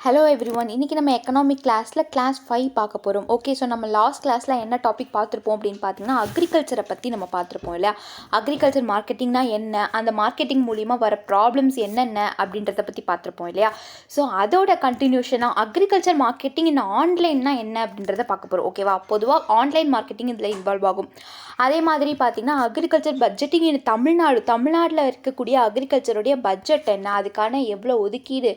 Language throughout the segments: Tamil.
Hello everyone. இன்றைக்கி நம்ம எக்கனாமிக் கிளாஸ் 5 பார்க்க போகிறோம். ஓகே, ஸோ நம்ம லாஸ்ட் கிளாஸில் என்ன டாபிக் பார்த்துருப்போம் அப்படின்னு பார்த்தீங்கன்னா அக்ரிகல்ச்சரை பற்றி நம்ம பார்த்துருப்போம் இல்லையா. அக்ரிகல்ச்சர் மார்க்கெட்டிங்னா என்ன, அந்த மார்க்கெட்டிங் மூலிமா வர ப்ராப்ளம்ஸ் என்னென்ன அப்படின்றத பற்றி பார்த்துருப்போம் இல்லையா. ஸோ அதோட கண்டினியூஷனாக அக்ரிகல்ச்சர் மார்க்கெட்டிங் இன் ஆன்லைன்னா என்ன அப்படின்றத பார்க்க போகிறோம். ஓகேவா. பொதுவாக ஆன்லைன் மார்க்கெட்டிங் இதில் இன்வால்வ் ஆகும். அதே மாதிரி பார்த்திங்கன்னா அக்ரிகல்ச்சர் பட்ஜெட்டிங் இன் தமிழ்நாட்டில் இருக்கக்கூடிய அக்ரிகல்ச்சருடைய பட்ஜெட் என்ன, அதுக்கான எவ்வளோ ஒதுக்கீடு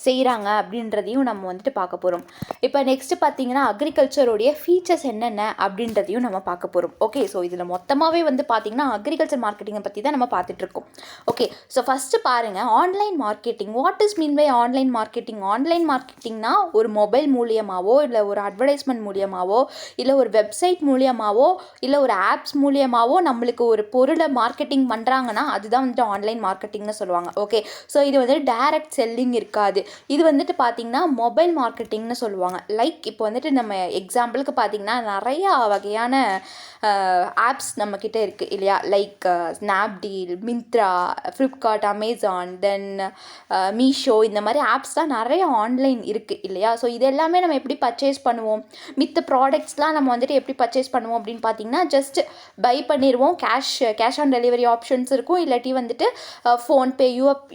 செய்கிறாங்க அப்படின்றதையும் நம்ம வந்துட்டு பார்க்க போகிறோம். இப்போ நெக்ஸ்ட்டு பார்த்தீங்கன்னா அக்ரிகல்ச்சருடைய ஃபீச்சர்ஸ் என்னென்ன அப்படின்றதையும் நம்ம பார்க்க போகிறோம். ஓகே, ஸோ இதில் மொத்தமாகவே வந்து பார்த்திங்கன்னா அக்ரிகல்ச்சர் மார்க்கெட்டிங்கை பற்றி தான் நம்ம பார்த்துட்ருக்கோம். ஓகே, ஸோ ஃபஸ்ட்டு பாருங்கள் online marketing. What is mean by online marketing? ஆன்லைன் மார்க்கெட்டிங்னா ஒரு மொபைல் மூலியமாகவோ இல்லை ஒரு அட்வர்டைஸ்மெண்ட் மூலியமாகவோ இல்லை ஒரு வெப்சைட் மூலியமாகவோ இல்லை ஒரு ஆப்ஸ் மூலியமாகவோ நம்மளுக்கு ஒரு பொருளை மார்க்கெட்டிங் பண்ணுறாங்கன்னா அதுதான் வந்துட்டு ஆன்லைன் மார்க்கெட்டிங்னு சொல்லுவாங்க. ஓகே, ஸோ இது வந்துட்டு டைரக்ட் செல்லிங் இருக்காது. இது வந்துட்டு பார்த்திங்கன்னா மொபைல் மார்க்கெட்டிங்னு சொல்லுவாங்க. லைக் இப்போ வந்துட்டு நம்ம எக்ஸாம்பிளுக்கு பார்த்திங்கன்னா நிறையா வகையான ஆப்ஸ் நம்மக்கிட்ட இருக்குது இல்லையா. Like Snapdeal, Myntra, Flipkart, Amazon, then Meesho, இந்த மாதிரி ஆப்ஸ்லாம் நிறைய ஆன்லைன் இருக்குது இல்லையா. ஸோ இது எல்லாமே நம்ம எப்படி பர்ச்சேஸ் பண்ணுவோம், மித்த ப்ராடக்ட்ஸ்லாம் நம்ம வந்துட்டு எப்படி பர்ச்சேஸ் பண்ணுவோம் அப்படின்னு பார்த்திங்கன்னா ஜஸ்ட் பை பண்ணிடுவோம். கேஷ் ஆன் டெலிவரி ஆப்ஷன்ஸ் இருக்கும். இல்லாட்டி வந்துட்டு ஃபோன்பே,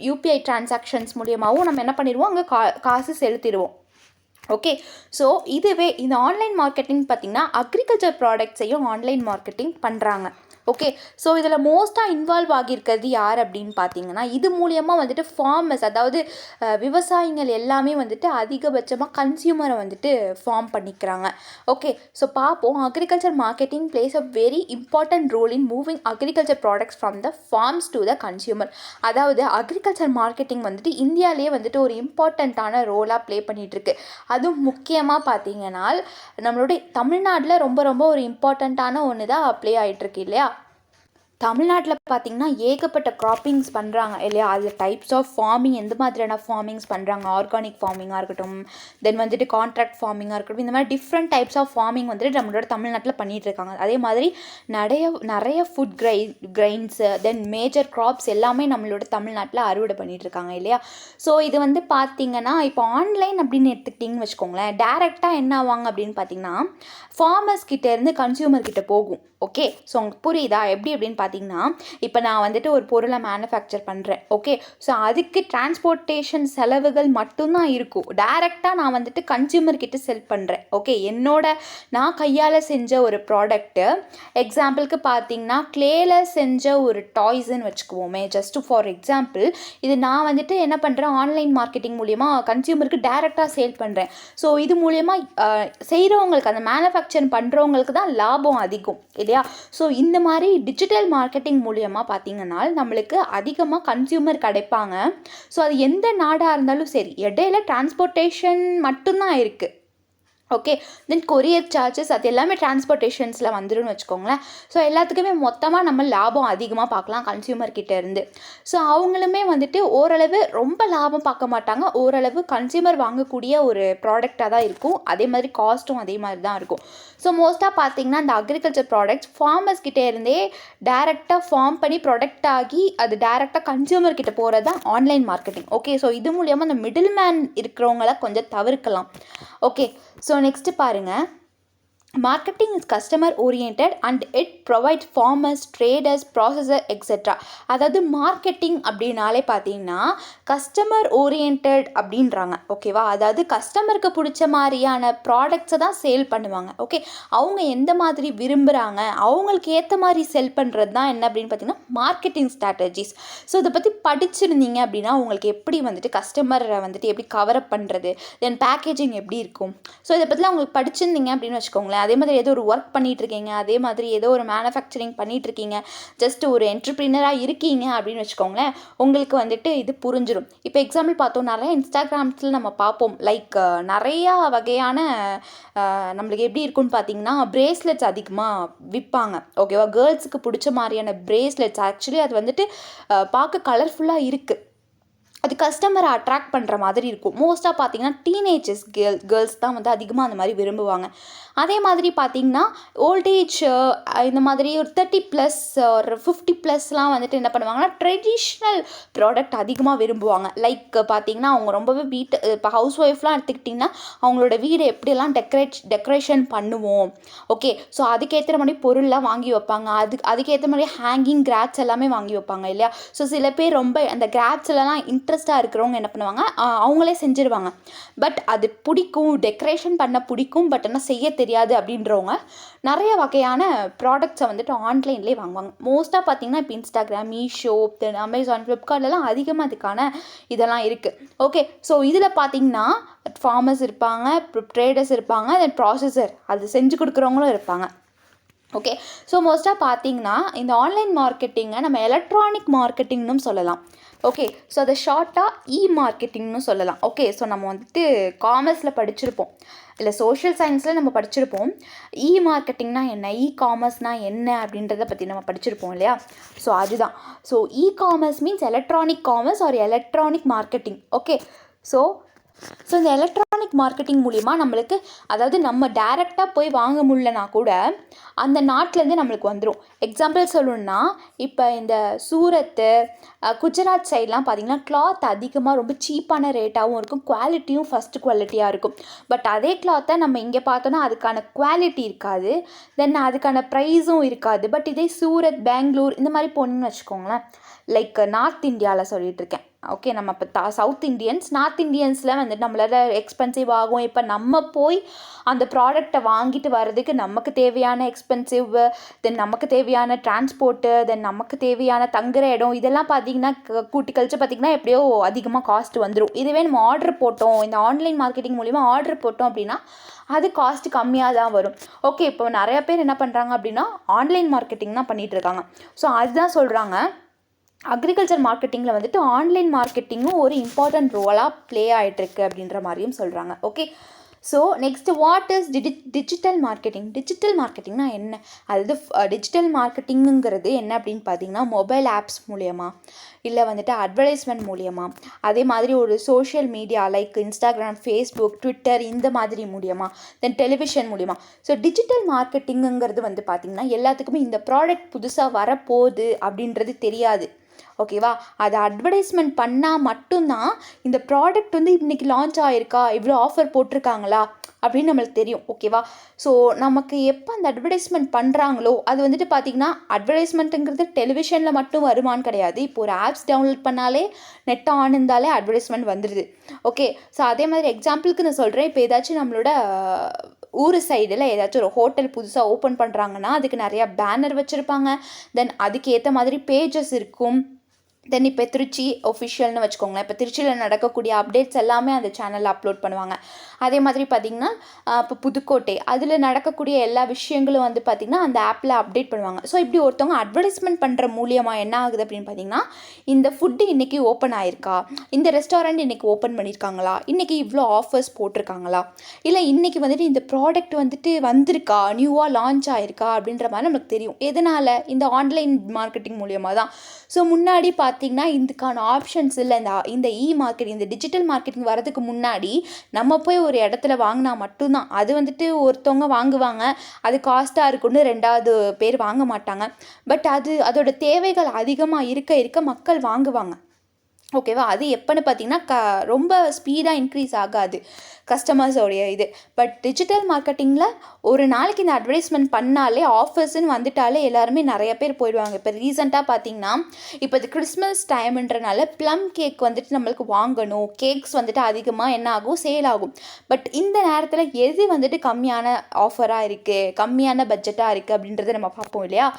யூபிஐ டிரான்சாக்ஷன்ஸ் மூலியமாகவும் நம்ம என்ன பண்ணிடுவோம், அங்கே காசு செலுத்திடுவோம். ஓகே, ஸோ இதுவே இந்த ஆன்லைன் மார்க்கெட்டிங் பார்த்திங்கன்னா அக்ரிகல்ச்சர் ப்ராடக்ட்ஸையும் ஆன்லைன் மார்க்கெட்டிங் பண்ணுறாங்க. ஓகே, ஸோ இதில் மோஸ்ட்டாக இன்வால்வ் ஆகியிருக்கிறது யார் அப்படின்னு பார்த்தீங்கன்னா இது மூலியமாக வந்துட்டு ஃபார்மர்ஸ், அதாவது விவசாயிகள் எல்லாமே வந்துட்டு அதிகபட்சமாக கன்சியூமரை வந்துட்டு ஃபார்ம் பண்ணிக்கிறாங்க. ஓகே, ஸோ பார்ப்போம். Agriculture marketing plays a very important role in moving agriculture products from the farms to the consumer. அதாவது அக்ரிகல்ச்சர் மார்க்கெட்டிங் வந்துட்டு இந்தியாவிலேயே வந்துட்டு ஒரு இம்பார்ட்டண்ட்டான ரோலாக ப்ளே பண்ணிகிட்ருக்கு. அதுவும் முக்கியமாக பார்த்தீங்கன்னா நம்மளுடைய தமிழ்நாட்டில் ரொம்ப ரொம்ப ஒரு இம்பார்ட்டண்ட்டான ஒன்று தான் ப்ளே ஆகிட்டுருக்கு இல்லையா. தமிழ்நாட்டில் பார்த்திங்கன்னா ஏகப்பட்ட க்ராப்பிங்ஸ் பண்ணுறாங்க இல்லையா. அது டைப்ஸ் ஆஃப் ஃபார்மிங், எந்த மாதிரியான ஃபார்மிங்ஸ் பண்ணுறாங்க, ஆர்கானிக் ஃபார்மிங்காக இருக்கட்டும், தென் வந்துட்டு கான்ட்ராக்ட் ஃபார்மிங்காக இருக்கட்டும், இந்த மாதிரி டிஃப்ரெண்ட் டைப்ஸ் ஆஃப் ஃபார்மிங் வந்துட்டு நம்மளோட தமிழ்நாட்டில் பண்ணிகிட்ருக்காங்க. அதே மாதிரி நிறைய ஃபுட் கிரைன்ஸு, தென் மேஜர் க்ராப்ஸ் எல்லாமே நம்மளோட தமிழ்நாட்டில் அறுவடை பண்ணிகிட்ருக்காங்க இல்லையா. ஸோ இது வந்து பார்த்திங்கன்னா இப்போ ஆன்லைன் அப்படின்னு எடுத்துக்கிட்டிங்கன்னு வச்சுக்கோங்களேன், டேரெக்டாக என்ன ஆவாங்க அப்படின்னு பார்த்திங்கன்னா ஃபார்மர்ஸ் கிட்டேருந்து கன்சியூமர் கிட்ட போகும். ஓகே, ஸோ உங்களுக்கு புரியுதா எப்படி அப்படின்னு பார்த்தீங்கன்னா இப்போ நான் வந்துட்டு ஒரு பொருளை மேனுஃபேக்சர் பண்ணுறேன். ஓகே, ஸோ அதுக்கு டிரான்ஸ்போர்ட்டேஷன் செலவுகள் மட்டும்தான் இருக்கும். டைரெக்டாக நான் வந்துட்டு கன்சியூமர் கிட்ட செல் பண்ணுறேன். ஓகே, நான் கையால் செஞ்ச ஒரு ப்ராடக்ட்டு, எக்ஸாம்பிளுக்கு பார்த்தீங்கன்னா கிளேல செஞ்ச ஒரு டாய்ஸ்ன்னு வச்சுக்குவோமே, ஜஸ்ட் ஃபார் எக்ஸாம்பிள். இது நான் வந்துட்டு என்ன பண்ணுறேன், ஆன்லைன் மார்க்கெட்டிங் மூலிமா கன்சியூமருக்கு டைரெக்டாக சேல் பண்ணுறேன். ஸோ இது மூலயமா செய்கிறவங்களுக்கு, அந்த மேனுஃபேக்சர் பண்ணுறவங்களுக்கு தான் லாபம் அதிகம் இல்லையா. ஸோ இந்த மாதிரி டிஜிட்டல் மார்க்கெட்டிங் மூலியமாக பார்த்தீங்கன்னா நம்மளுக்கு அதிகமாக கன்சியூமர் கிடைப்பாங்க. ஸோ அது எந்த நாடாக இருந்தாலும் சரி, இடையில டிரான்ஸ்போர்ட்டேஷன் மட்டும்தான் இருக்குது. ஓகே, தென் கொரியர் சார்ஜஸ் அது எல்லாமே டிரான்ஸ்போர்ட்டேஷன்ஸில் வந்துடும்னு வச்சுக்கோங்களேன். ஸோ எல்லாத்துக்குமே மொத்தமாக நம்ம லாபம் அதிகமாக பார்க்கலாம் கன்சியூமர்கிட்ட இருந்து. ஸோ அவங்களுமே வந்துட்டு ஓரளவு ரொம்ப லாபம் பார்க்க மாட்டாங்க, ஓரளவு கன்சியூமர் வாங்கக்கூடிய ஒரு ப்ராடக்டாக தான் இருக்கும். அதே மாதிரி காஸ்ட்டும் அதே மாதிரி தான் இருக்கும். ஸோ மோஸ்ட்டாக பார்த்தீங்கன்னா இந்த அக்ரிகல்ச்சர் ப்ராடக்ட்ஸ் ஃபார்மர்ஸ் கிட்டே இருந்தே டேரெக்டாக ஃபார்ம் பண்ணி ப்ராடக்ட் ஆகி அது டேரெக்டாக கன்சியூமர் கிட்ட போகிறது தான் ஆன்லைன் மார்க்கெட்டிங். ஓகே, ஸோ இது மூலியமாக அந்த மிடில் மேன் இருக்கிறவங்கள கொஞ்சம் தவிர்க்கலாம். ஓகே, ஸோ நெக்ஸ்ட்டு பாருங்கள். Marketing is customer oriented and it provide farmers, traders, processor etcetera. அதாவது மார்க்கெட்டிங் அப்படின்னாலே பார்த்தீங்கன்னா கஸ்டமர் ஓரியன்டட் அப்படின்றாங்க. ஓகேவா, அதாவது கஸ்டமருக்கு பிடிச்ச மாதிரியான ப்ராடக்ட்ஸை தான் சேல் பண்ணுவாங்க. ஓகே, அவங்க எந்த மாதிரி விரும்புகிறாங்க, அவங்களுக்கு ஏற்ற மாதிரி செல் பண்ணுறது தான் என்ன அப்படின்னு பார்த்தீங்கன்னா மார்க்கெட்டிங் ஸ்ட்ராட்டஜிஸ். ஸோ இதை பற்றி படிச்சிருந்தீங்க அப்படின்னா உங்களுக்கு எப்படி வந்துட்டு கஸ்டமரை வந்துட்டு எப்படி கவரப் பண்ணுறது, தென் பேக்கேஜிங் எப்படி இருக்கும், ஸோ இதை பற்றிலாம் உங்களுக்கு படிச்சிருந்தீங்க அப்படின்னு வச்சுக்கோங்களேன். அதே மாதிரி ஏதோ ஒரு ஒர்க் பண்ணிகிட்ருக்கீங்க, அதே மாதிரி ஏதோ ஒரு மேனுஃபேக்சரிங் பண்ணிகிட்ருக்கீங்க, ஜஸ்ட் ஒரு என்டர்ப்ரினராக இருக்கீங்க அப்படின்னு வச்சுக்கோங்களேன், உங்களுக்கு வந்துட்டு இது புரிஞ்சிடும். இப்போ எக்ஸாம்பிள் பார்த்தோம், நிறைய இன்ஸ்டாகிராம்ஸில் நம்ம பார்ப்போம். லைக் நிறையா வகையான நம்மளுக்கு எப்படி இருக்குன்னு பார்த்தீங்கன்னா பிரேஸ்லெட்ஸ் அதிகமாக விற்பாங்க. ஓகேவா, கேர்ள்ஸுக்கு பிடிச்ச மாதிரியான பிரேஸ்லெட்ஸ். ஆக்சுவலி அது வந்துட்டு பார்க்க கலர்ஃபுல்லாக இருக்குது. அது கஸ்டமரை அட்ராக்ட் பண்ணுற மாதிரி இருக்கும். மோஸ்ட்டாக பார்த்தீங்கன்னா டீனேஜர்ஸ் கேர்ள்ஸ் தான் வந்து அதிகமாக அந்த மாதிரி விரும்புவாங்க. அதே மாதிரி பார்த்தீங்கன்னா ஓல்டேஜ் இந்த மாதிரி ஒரு 30+ ஒரு 50+லாம் வந்துட்டு என்ன பண்ணுவாங்கன்னா ட்ரெடிஷ்னல் ப்ராடக்ட் அதிகமாக விரும்புவாங்க. லைக் பார்த்தீங்கன்னா அவங்க ரொம்பவே இப்போ ஹவுஸ் ஒய்ஃப்லாம் எடுத்துக்கிட்டிங்கன்னா அவங்களோட வீடு எப்படியெல்லாம் டெக்கரேஷன் பண்ணுவோம். ஓகே, ஸோ அதுக்கேற்ற மாதிரி பொருள்லாம் வாங்கி வைப்பாங்க. அதுக்கேற்ற மாதிரி ஹேங்கிங் கிராட்ஸ் எல்லாமே வாங்கி வைப்பாங்க இல்லையா? ஸோ சில பேர் ரொம்ப அந்த கிராட்ஸ்லலாம் இன்ட்ரெஸ்ட்டாக இருக்கிறவங்க என்ன பண்ணுவாங்க, அவங்களே செஞ்சுருவாங்க. பட் அது பிடிக்கும், டெக்கரேஷன் பண்ண பிடிக்கும், பட் ஆனால் செய்ய தெரியாது அப்படின்றவங்க நிறைய வகையான ப்ராடக்ட்ஸை வந்துட்டு ஆன்லைன்லேயே வாங்குவாங்க. மோஸ்ட்டாக பார்த்தீங்கன்னா இப்போ இன்ஸ்டாகிராம், மீஷோ, தென் அமேசான், ஃப்ளிப்கார்ட்லலாம் அதிகமாக அதுக்கான இதெல்லாம் இருக்குது. ஓகே, ஸோ இதில் பார்த்தீங்கன்னா ஃபார்மர்ஸ் இருப்பாங்க, ட்ரேடர்ஸ் இருப்பாங்க, தென் ப்ராசஸர் அது செஞ்சு கொடுக்குறவங்களும் இருப்பாங்க. ஓகே, ஸோ மோஸ்ட்டாக பார்த்தீங்கன்னா இந்த ஆன்லைன் மார்க்கெட்டிங்கை நம்ம எலக்ட்ரானிக் மார்க்கெட்டிங்னு சொல்லலாம். ஓகே, ஸோ அதை ஷார்ட்டாக மார்க்கெட்டிங்னு சொல்லலாம். ஓகே, ஸோ நம்ம வந்துட்டு காமர்ஸில் படிச்சிருப்போம், இல்லை சோஷியல் சயின்ஸில் நம்ம படிச்சிருப்போம் மார்க்கெட்டிங்னா என்ன, காமர்ஸ்னால் என்ன அப்படின்றத பற்றி நம்ம படிச்சிருப்போம் இல்லையா? ஸோ அதுதான். So commerce means electronic commerce R electronic marketing. Okay, so இந்த எலக்ட்ரானிக் மார்க்கெட்டிங் மூலிமா நம்மளுக்கு, அதாவது நம்ம டைரெக்டாக போய் வாங்க முடியலனா கூட அந்த நாட்டிலேருந்து நம்மளுக்கு வந்துடும். எக்ஸாம்பிள் சொல்லணுன்னா இப்போ இந்த சூரத்து, குஜராத் சைட்லாம் பார்த்திங்கன்னா கிளாத் அதிகமாக ரொம்ப சீப்பான ரேட்டாகவும் இருக்கும், குவாலிட்டியும் ஃபஸ்ட்டு குவாலிட்டியாக இருக்கும். பட் அதே கிளாத்தை நம்ம இங்கே பார்த்தோன்னா அதுக்கான குவாலிட்டி இருக்காது, தென் அதுக்கான ப்ரைஸும் இருக்காது. பட் இதே சூரத், பெங்களூர் இந்த மாதிரி போனீங்கன்னு வச்சுக்கோங்களேன், லைக் நார்த் இந்தியாவில் சொல்லிகிட்ருக்கேன். ஓகே, நம்ம இப்போ சவுத் இண்டியன்ஸ், நார்த் இண்டியன்ஸில் வந்துட்டு நம்மளால் எக்ஸ்பென்சிவ் ஆகும். இப்போ நம்ம போய் அந்த ப்ராடக்டை வாங்கிட்டு வர்றதுக்கு நமக்கு தேவையான எக்ஸ்பென்சிவ், தென் நமக்கு தேவையான டிரான்ஸ்போர்ட்டு, தென் நமக்கு தேவையான தங்குற இடம், இதெல்லாம் பார்த்திங்கன்னா கூட்டி கழிச்சு பார்த்திங்கன்னா எப்படியோ அதிகமாக காஸ்ட் வந்துடும். இதுவே நம்ம ஆர்டர் போட்டோம், இந்த ஆன்லைன் மார்க்கெட்டிங் மூலிமா ஆர்டர் போட்டோம் அப்படின்னா அது காஸ்ட்டு கம்மியாக தான் வரும். ஓகே, இப்போ நிறையா பேர் என்ன பண்ணுறாங்க அப்படின்னா ஆன்லைன் மார்க்கெட்டிங் தான் பண்ணிகிட்ருக்காங்க. ஸோ அதுதான் சொல்கிறாங்க, அக்ரிகல்ச்சர் மார்க்கெட்டிங்கில் வந்துட்டு ஆன்லைன் மார்க்கெட்டிங்கும் ஒரு இம்பார்ட்டண்ட் ரோலாக ப்ளே ஆகிட்டுருக்கு அப்படின்ற மாதிரியும் சொல்கிறாங்க. Okay, so next what is digital marketing. Digital மார்க்கெட்டிங்னா என்ன? அதாவது டிஜிட்டல் மார்க்கெட்டிங்குங்கிறது என்ன அப்படின்னு பார்த்தீங்கன்னா மொபைல் ஆப்ஸ் மூலயமா, இல்லை வந்துட்டு அட்வர்டைஸ்மெண்ட் மூலயமா, அதே மாதிரி ஒரு social media like Instagram, Facebook, Twitter இந்த மாதிரி மூலயமா, தென் டெலிவிஷன் மூலயமா. ஸோ டிஜிட்டல் மார்க்கெட்டிங்குங்கிறது வந்து பார்த்திங்கன்னா எல்லாத்துக்குமே இந்த ப்ராடக்ட் புதுசாக வரப்போகுது அப்படின்றது தெரியாது. ஓகேவா? அதை அட்வர்டைஸ்மெண்ட் பண்ணால் மட்டும்தான் இந்த ப்ராடக்ட் வந்து இன்றைக்கி லான்ச் ஆகிருக்கா, இவ்வளோ ஆஃபர் போட்டிருக்காங்களா அப்படின்னு நம்மளுக்கு தெரியும். ஓகேவா? ஸோ நமக்கு எப்போ அந்த அட்வர்டைஸ்மெண்ட் பண்ணுறாங்களோ அது வந்துட்டு பார்த்திங்கன்னா அட்வர்டைஸ்மெண்ட்டுங்கிறது டெலிவிஷனில் மட்டும் வருமானு கிடையாது. இப்போ ஒரு ஆப்ஸ் டவுன்லோட் பண்ணாலே நெட் ஆன் இருந்தாலே அட்வர்டைஸ்மெண்ட் வந்துடுது. ஓகே, ஸோ அதே மாதிரி எக்ஸாம்பிளுக்கு நான் சொல்கிறேன், இப்போ ஏதாச்சும் நம்மளோட ஊர் சைடில் ஏதாச்சும் ஒரு ஹோட்டல் புதுசாக ஓப்பன் பண்ணுறாங்கன்னா அதுக்கு நிறையா பேனர் வச்சுருப்பாங்க, தென் அதுக்கு ஏற்ற மாதிரி பேஜஸ் இருக்கும். தென் இப்போ திருச்சி ஒஃபிஷியல்னு வச்சுக்கோங்களேன், இப்போ திருச்சியில் நடக்கக்கூடிய அப்டேட்ஸ் எல்லாமே அந்த சேனலில் அப்லோட் பண்ணுவாங்க. அதே மாதிரி பார்த்திங்கன்னா இப்போ புதுக்கோட்டை அதில் நடக்கக்கூடிய எல்லா விஷயங்களும் வந்து பார்த்திங்கன்னா அந்த ஆப்பில் அப்டேட் பண்ணுவாங்க. ஸோ இப்படி ஒருத்தவங்க அட்வர்டைஸ்மெண்ட் பண்ணுற மூலியமாக என்ன ஆகுது அப்படின்னு பார்த்திங்கன்னா, இந்த ஃபுட்டு இன்றைக்கி ஓப்பன் ஆகிருக்கா, இந்த ரெஸ்டாரண்ட் இன்றைக்கி ஓப்பன் பண்ணியிருக்காங்களா, இன்றைக்கி இவ்வளோ ஆஃபர்ஸ் போட்டிருக்காங்களா, இல்லை இன்றைக்கி வந்துட்டு இந்த ப்ராடக்ட் வந்துட்டு வந்திருக்கா, நியூவாக லான்ச் ஆகிருக்கா அப்படின்ற மாதிரி நமக்கு தெரியும். எதனால்? இந்த ஆன்லைன் மார்க்கெட்டிங் மூலியமாக தான். ஸோ முன்னாடி பார்த்திங்கன்னா இதுக்கான ஆப்ஷன்ஸ் இல்லை. இந்த மார்க்கெட்டிங், இந்த டிஜிட்டல் மார்க்கெட்டிங் வரதுக்கு முன்னாடி நம்ம போய் ஒரு இடத்துல வாங்கினா மட்டும்தான் அது வந்துட்டு ஒருத்தவங்க வாங்குவாங்க, அது காஸ்ட்டாக இருக்குன்னு ரெண்டாவது பேர் வாங்க மாட்டாங்க. பட் அதோட தேவைகள் அதிகமாக இருக்க இருக்க மக்கள் வாங்குவாங்க. ஓகேவா? அது எப்போன்னு பார்த்தீங்கன்னா ரொம்ப ஸ்பீடாக இன்க்ரீஸ் ஆகாது கஸ்டமர்ஸோடைய இது. பட் டிஜிட்டல் மார்க்கெட்டிங்கில் ஒரு நாளைக்கு இந்த அட்வர்டைஸ்மெண்ட் பண்ணாலே ஆஃபர்ஸ்ன்னு வந்துட்டாலே எல்லாருமே நிறைய பேர் போயிடுவாங்க. இப்போ ரீசெண்டாக பார்த்தீங்கன்னா இப்போ இது கிறிஸ்மஸ் டைம்ன்றனால ப்ளம் கேக் வந்துட்டு நம்மளுக்கு வாங்கணும், கேக்ஸ் வந்துட்டு அதிகமாக என்ன ஆகும், சேல் ஆகும். பட் இந்த நேரத்தில் எது வந்துட்டு கம்மியான ஆஃபராக இருக்குது, கம்மியான பட்ஜெட்டாக இருக்குது அப்படின்றத நம்ம பார்ப்போம் இல்லையா?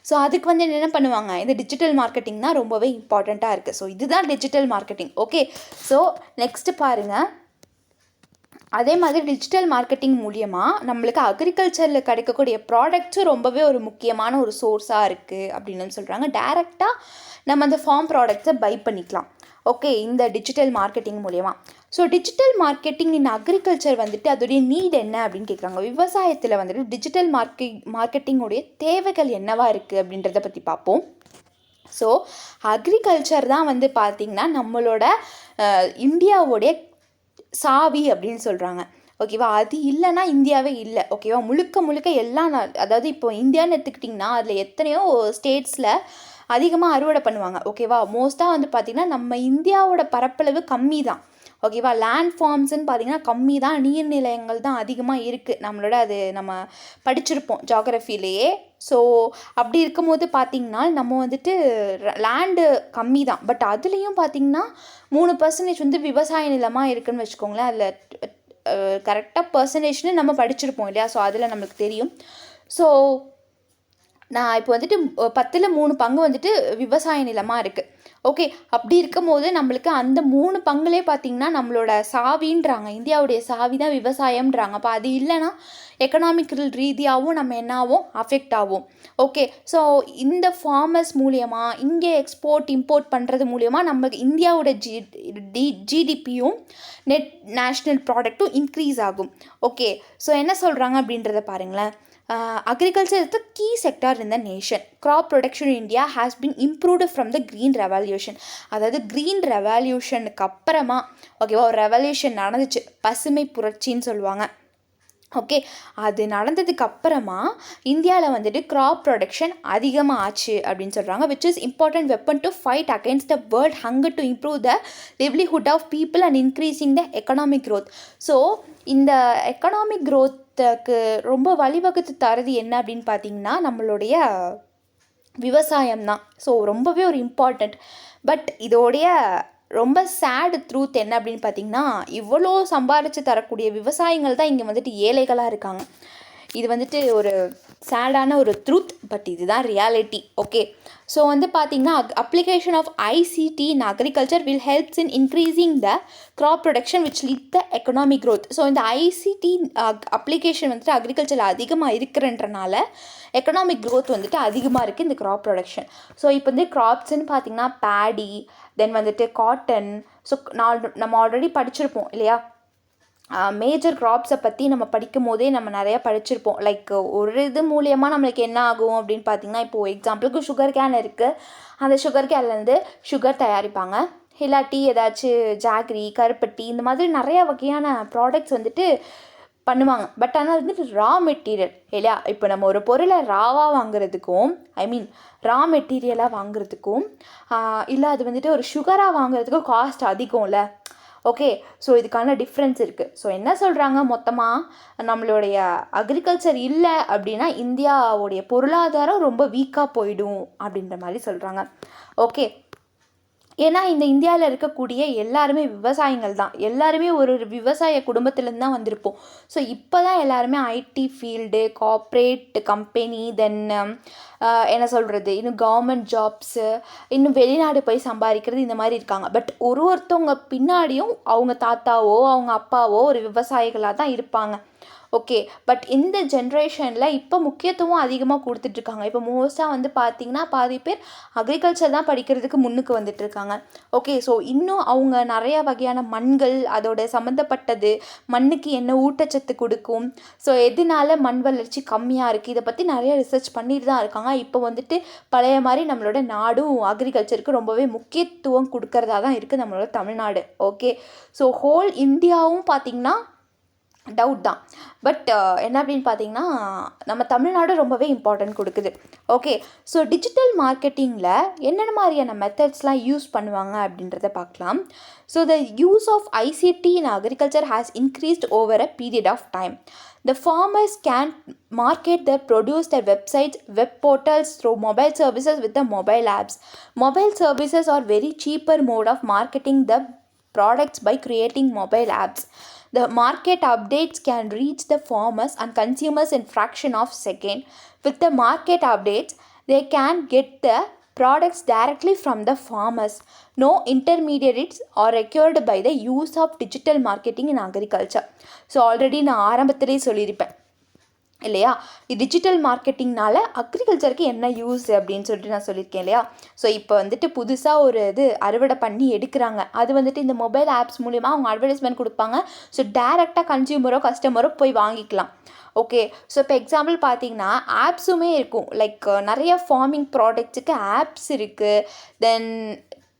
ஸோ அதுக்கு வந்து என்ன பண்ணுவாங்க, இந்த டிஜிட்டல் மார்க்கெட்டிங் தான் ரொம்பவே இம்பார்ட்டண்ட்டாக இருக்குது. ஸோ இதுதான் digital marketing. Okay, so next பாருங்கள், அதே மாதிரி டிஜிட்டல் மார்க்கெட்டிங் மூலியமாக நம்மளுக்கு அக்ரிகல்ச்சரில் கிடைக்கக்கூடிய ப்ராடக்ட்ஸும் ரொம்பவே ஒரு முக்கியமான ஒரு சோர்ஸாக இருக்குது அப்படின்னு சொல்கிறாங்க. டைரெக்டாக நம்ம அந்த ஃபார்ம் ப்ராடக்ட்ஸை பை பண்ணிக்கலாம். ஓகே, இந்த டிஜிட்டல் மார்க்கெட்டிங் மூலயமா. So digital marketing in agriculture வந்துட்டு அதோடைய நீட் என்ன அப்படின்னு கேட்குறாங்க. விவசாயத்தில் வந்துட்டு டிஜிட்டல் மார்க்கெட்டிங்குடைய தேவைகள் என்னவா இருக்குது அப்படின்றத பற்றி பார்ப்போம். ஸோ அக்ரிகல்ச்சர் தான் வந்து பார்த்திங்கன்னா நம்மளோட இந்தியாவுடைய சாவி அப்படின்னு சொல்கிறாங்க. ஓகேவா, அது இல்லைன்னா இந்தியாவே இல்லை. ஓகேவா, முழுக்க முழுக்க எல்லாம் அதாவது இப்போ இந்தியான்னு எடுத்துக்கிட்டிங்கன்னா அதில் எத்தனையோ ஸ்டேட்ஸில் அதிகமாக அறுவடை பண்ணுவாங்க. ஓகேவா, மோஸ்ட்டாக வந்து பார்த்திங்கன்னா நம்ம இந்தியாவோட பரப்பளவு கம்மி தான். ஓகேவா, லேண்ட் ஃபார்ம்ஸ்ன்னு பார்த்திங்கன்னா கம்மி தான், நீர்நிலையங்கள் தான் அதிகமாக இருக்குது நம்மளோட. அது நம்ம படிச்சிருப்போம் ஜாகிரஃபிலேயே. ஸோ அப்படி இருக்கும்போது பார்த்திங்கன்னா நம்ம வந்துட்டு லேண்டு கம்மி தான். பட் அதுலேயும் பார்த்திங்கன்னா 3% வந்து விவசாய நிலமாக இருக்குதுன்னு வச்சுக்கோங்களேன். அதில் கரெக்டாக பர்சன்டேஜ்னு நம்ம படிச்சிருப்போம் இல்லையா. ஸோ அதில் நம்மளுக்கு தெரியும். ஸோ நான் இப்போ வந்துட்டு 10ல் 3 பங்கு வந்துட்டு விவசாய நிலமாக இருக்குது. ஓகே, அப்படி இருக்கும் போது நம்மளுக்கு அந்த 3 பங்குலே பார்த்திங்கன்னா நம்மளோட சாவின்றாங்க, இந்தியாவுடைய சாவி தான் விவசாயம்ன்றாங்க. அப்போ அது இல்லைன்னா எக்கனாமிக்கல் ரீதியாகவும் நம்ம என்ன ஆகும், அஃபெக்ட் ஆகும். ஓகே, ஸோ இந்த ஃபார்மர்ஸ் மூலியமாக இங்கே எக்ஸ்போர்ட் இம்போர்ட் பண்ணுறது மூலியமாக நம்ம இந்தியாவோட ஜிடிபியும் நெட் நேஷ்னல் ப்ராடக்ட்டும் இன்க்ரீஸ் ஆகும். ஓகே, ஸோ என்ன சொல்கிறாங்க அப்படின்றத பாருங்களேன். Agriculture is the key sector in the nation. Crop production in India has been improved from the Green Revolution. அதாவது க்ரீன் ரெவல்யூஷனுக்கு அப்புறமா ஓகேவா ஒரு ரெவல்யூஷன் நடந்துச்சு, பசுமை புரட்சின்னு சொல்லுவாங்க. ஓகே, அது நடந்ததுக்கு அப்புறமா இந்தியாவில் வந்துட்டு க்ராப் ப்ரொடக்ஷன் அதிகமாக ஆச்சு அப்படின்னு சொல்கிறாங்க. Which is important weapon to fight against the world hunger to improve the livelihood of people and increasing the economic growth. So இந்த எக்கனாமிக் க்ரோத்துக்கு ரொம்ப வழிவகுத்து தரது என்ன அப்படின்னு பார்த்தீங்கன்னா நம்மளுடைய விவசாயம் தான். ஸோ ரொம்பவே ஒரு இம்பார்ட்டண்ட். பட் இதோடைய ரொம்ப சேடு ட்ரூத் என்ன அப்படின்னு பார்த்தீங்கன்னா இவ்வளோ சம்பாரித்து தரக்கூடிய விவசாயிகள் தான் இங்கே வந்துட்டு ஏழைகளாக இருக்காங்க. இது வந்துட்டு ஒரு சேடான ஒரு ட்ரூத், பட் இதுதான் ரியாலிட்டி. ஓகே, ஸோ வந்து பார்த்திங்கன்னா application of ICT in agriculture will helps in increasing the crop production which lead the economic growth. So இந்த ஐசிடி அப்ளிகேஷன் வந்துட்டு அக்ரிகல்ச்சரில் அதிகமாக இருக்கிறன்றனால எக்கனாமிக் க்ரோத் வந்துட்டு அதிகமாக இருக்குது இந்த க்ராப் ப்ரொடக்ஷன். ஸோ இப்போ வந்து க்ராப்ஸ்ன்னு பார்த்திங்கன்னா பேடி, தென் வந்துட்டு காட்டன். ஸோ நம்ம ஆல்ரெடி படிச்சிருப்போம் இல்லையா, மேஜர் க்ராப்ஸை பற்றி நம்ம படிக்கும் போதே நம்ம நிறையா படிச்சிருப்போம். லைக் ஒரு இது மூலியமாக நம்மளுக்கு என்ன ஆகும் அப்படின்னு பார்த்திங்கன்னா, இப்போது எக்ஸாம்பிளுக்கு சுகர் கேன் இருக்குது, அந்த சுகர் கேன்லேருந்து சுகர் தயாரிப்பாங்க. இல்லாட்டி ஏதாச்சும் ஜாகரி, கருப்பட்டி, இந்த மாதிரி நிறையா வகையான ப்ராடக்ட்ஸ் வந்துட்டு பண்ணுவாங்க. பட் ஆனால் வந்துட்டு ரா மெட்டீரியல் இல்லையா, இப்போ நம்ம ஒரு பொருளை ராவாக வாங்குறதுக்கும் ரா மெட்டீரியலாக வாங்குறதுக்கும் இல்லை அது வந்துட்டு ஒரு சுகராக வாங்குறதுக்கும் காஸ்ட் அதிகம்ல. ஓகே, ஸோ இதுக்கான டிஃப்ரென்ஸ் இருக்குது. ஸோ என்ன சொல்கிறாங்க, மொத்தமாக நம்மளுடைய அக்ரிகல்ச்சர் இல்லை அப்படின்னா இந்தியாவுடைய பொருளாதாரம் ரொம்ப வீக்காக போயிடும் அப்படின்ற மாதிரி சொல்கிறாங்க. ஓகே, ஏன்னா இந்த இந்தியாவில் இருக்கக்கூடிய எல்லாருமே விவசாயிகள் தான். எல்லாருமே ஒரு விவசாய குடும்பத்துலேருந்து தான் வந்திருப்போம். ஸோ இப்போ தான் எல்லாருமே ஐடி ஃபீல்டு, கார்ப்பரேட் கம்பெனி, தென் என்ன சொல்கிறது, இன்னும் கவர்மெண்ட் ஜாப்ஸு, இன்னும் வெளிநாடு போய் சம்பாதிக்கிறது, இந்த மாதிரி இருக்காங்க. பட் ஒருத்தவங்க பின்னாடியும் அவங்க தாத்தாவோ அவங்க அப்பாவோ ஒரு விவசாயிகளாக தான் இருப்பாங்க. ஓகே, பட் இந்த ஜென்ரேஷனில் இப்போ முக்கியத்துவம் அதிகமாக கொடுத்துட்ருக்காங்க. இப்போ மோஸ்ட்டாக வந்து பார்த்திங்கன்னா பாதி பேர் அக்ரிகல்ச்சர் தான் படிக்கிறதுக்கு முன்னுக்கு வந்துட்டுருக்காங்க. ஓகே, ஸோ இன்னும் அவங்க நிறையா வகையான மண்கள், அதோட சம்மந்தப்பட்டது, மண்ணுக்கு என்ன ஊட்டச்சத்து கொடுக்கும், ஸோ எதனால மண் வளர்ச்சி கம்மியாக இருக்குது, இதை பற்றி நிறைய ரிசர்ச் பண்ணிட்டு தான் இருக்காங்க. இப்போ வந்துட்டு பழைய மாதிரி நம்மளோட நாடும் அக்ரிகல்ச்சருக்கு ரொம்பவே முக்கியத்துவம் கொடுக்கறதா தான் இருக்குது நம்மளோட தமிழ்நாடு. ஓகே, ஸோ ஹோல் இந்தியாவும் பார்த்திங்கன்னா டவுட் தான். பட் என்ன அப்படின்னு பார்த்தீங்கன்னா நம்ம தமிழ்நாடு ரொம்பவே இம்பார்ட்டன்ட் கொடுக்குது. ஓகே, ஸோ டிஜிட்டல் மார்க்கெட்டிங்கில் என்னென்ன மாதிரியான மெத்தட்ஸ்லாம் யூஸ் பண்ணுவாங்க அப்படின்றத பார்க்கலாம். So the use of ICT in agriculture has increased over a period of time. The farmers can market their produce, their websites, web portals through mobile services with the mobile apps. Mobile services are very cheaper mode of marketing the products by creating mobile apps. The market updates can reach the farmers and consumers in fraction of second. With the market updates, they can get the products directly from the farmers. No intermediaries are required by the use of digital marketing in agriculture. So already நான் ஆரம்பத்திலே சொல்லியிருப்பேன், இல்லையா? டிஜிட்டல் மார்க்கெட்டிங்னால அக்ரிகல்ச்சருக்கு என்ன யூஸ் அப்படின்னு சொல்லிட்டு நான் சொல்லியிருக்கேன் இல்லையா? ஸோ இப்போ வந்துட்டு புதுசாக ஒரு இது அறுவடை பண்ணி எடுக்கிறாங்க. அது வந்துட்டு இந்த மொபைல் ஆப்ஸ் மூலிமா அவங்க அட்வர்டைஸ்மெண்ட் கொடுப்பாங்க. ஸோ டேரெக்டாக கஸ்டமரோ போய் வாங்கிக்கலாம். ஓகே. ஸோ இப்போ எக்ஸாம்பிள் பார்த்தீங்கன்னா ஆப்ஸுமே இருக்கும். லைக் நிறைய ஃபார்மிங் ப்ராடக்ட்ஸுக்கு ஆப்ஸ் இருக்குது. தென்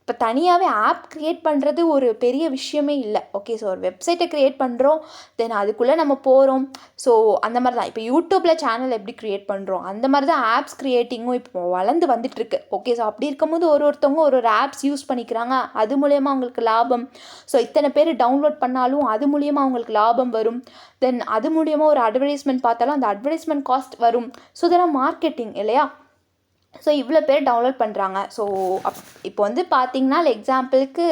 இப்போ தனியாகவே ஆப் க்ரியேட் பண்ணுறது ஒரு பெரிய விஷயமே இல்லை. ஓகே. ஸோ ஒரு வெப்சைட்டை க்ரியேட் பண்ணுறோம், தென் அதுக்குள்ளே நம்ம போகிறோம். ஸோ அந்த மாதிரி தான் இப்போ யூடியூப்பில் சேனல் எப்படி க்ரியேட் பண்ணுறோம், அந்த மாதிரி தான் ஆப்ஸ் க்ரியேட்டிங்கும் இப்போ வளர்ந்து வந்துட்டுருக்கு. ஓகே. ஸோ அப்படி இருக்கும்போது ஒருத்தவங்க ஒரு ஆப்ஸ் யூஸ் பண்ணிக்கிறாங்க, அது மூலயமா அவங்களுக்கு லாபம். ஸோ இத்தனை பேர் டவுன்லோட் பண்ணாலும் அது மூலியமாக அவங்களுக்கு லாபம் வரும். தென் அது மூலியமா ஒரு அட்வர்டைஸ்மெண்ட் பார்த்தாலும் அந்த அட்வர்டைஸ்மெண்ட் காஸ்ட் வரும். ஸோ இதெல்லாம் மார்க்கெட்டிங் இல்லையா? ஸோ இவ்வளோ பேர் டவுன்லோட் பண்ணுறாங்க. ஸோ இப்போ வந்து பார்த்திங்கன்னா எக்ஸாம்பிளுக்கு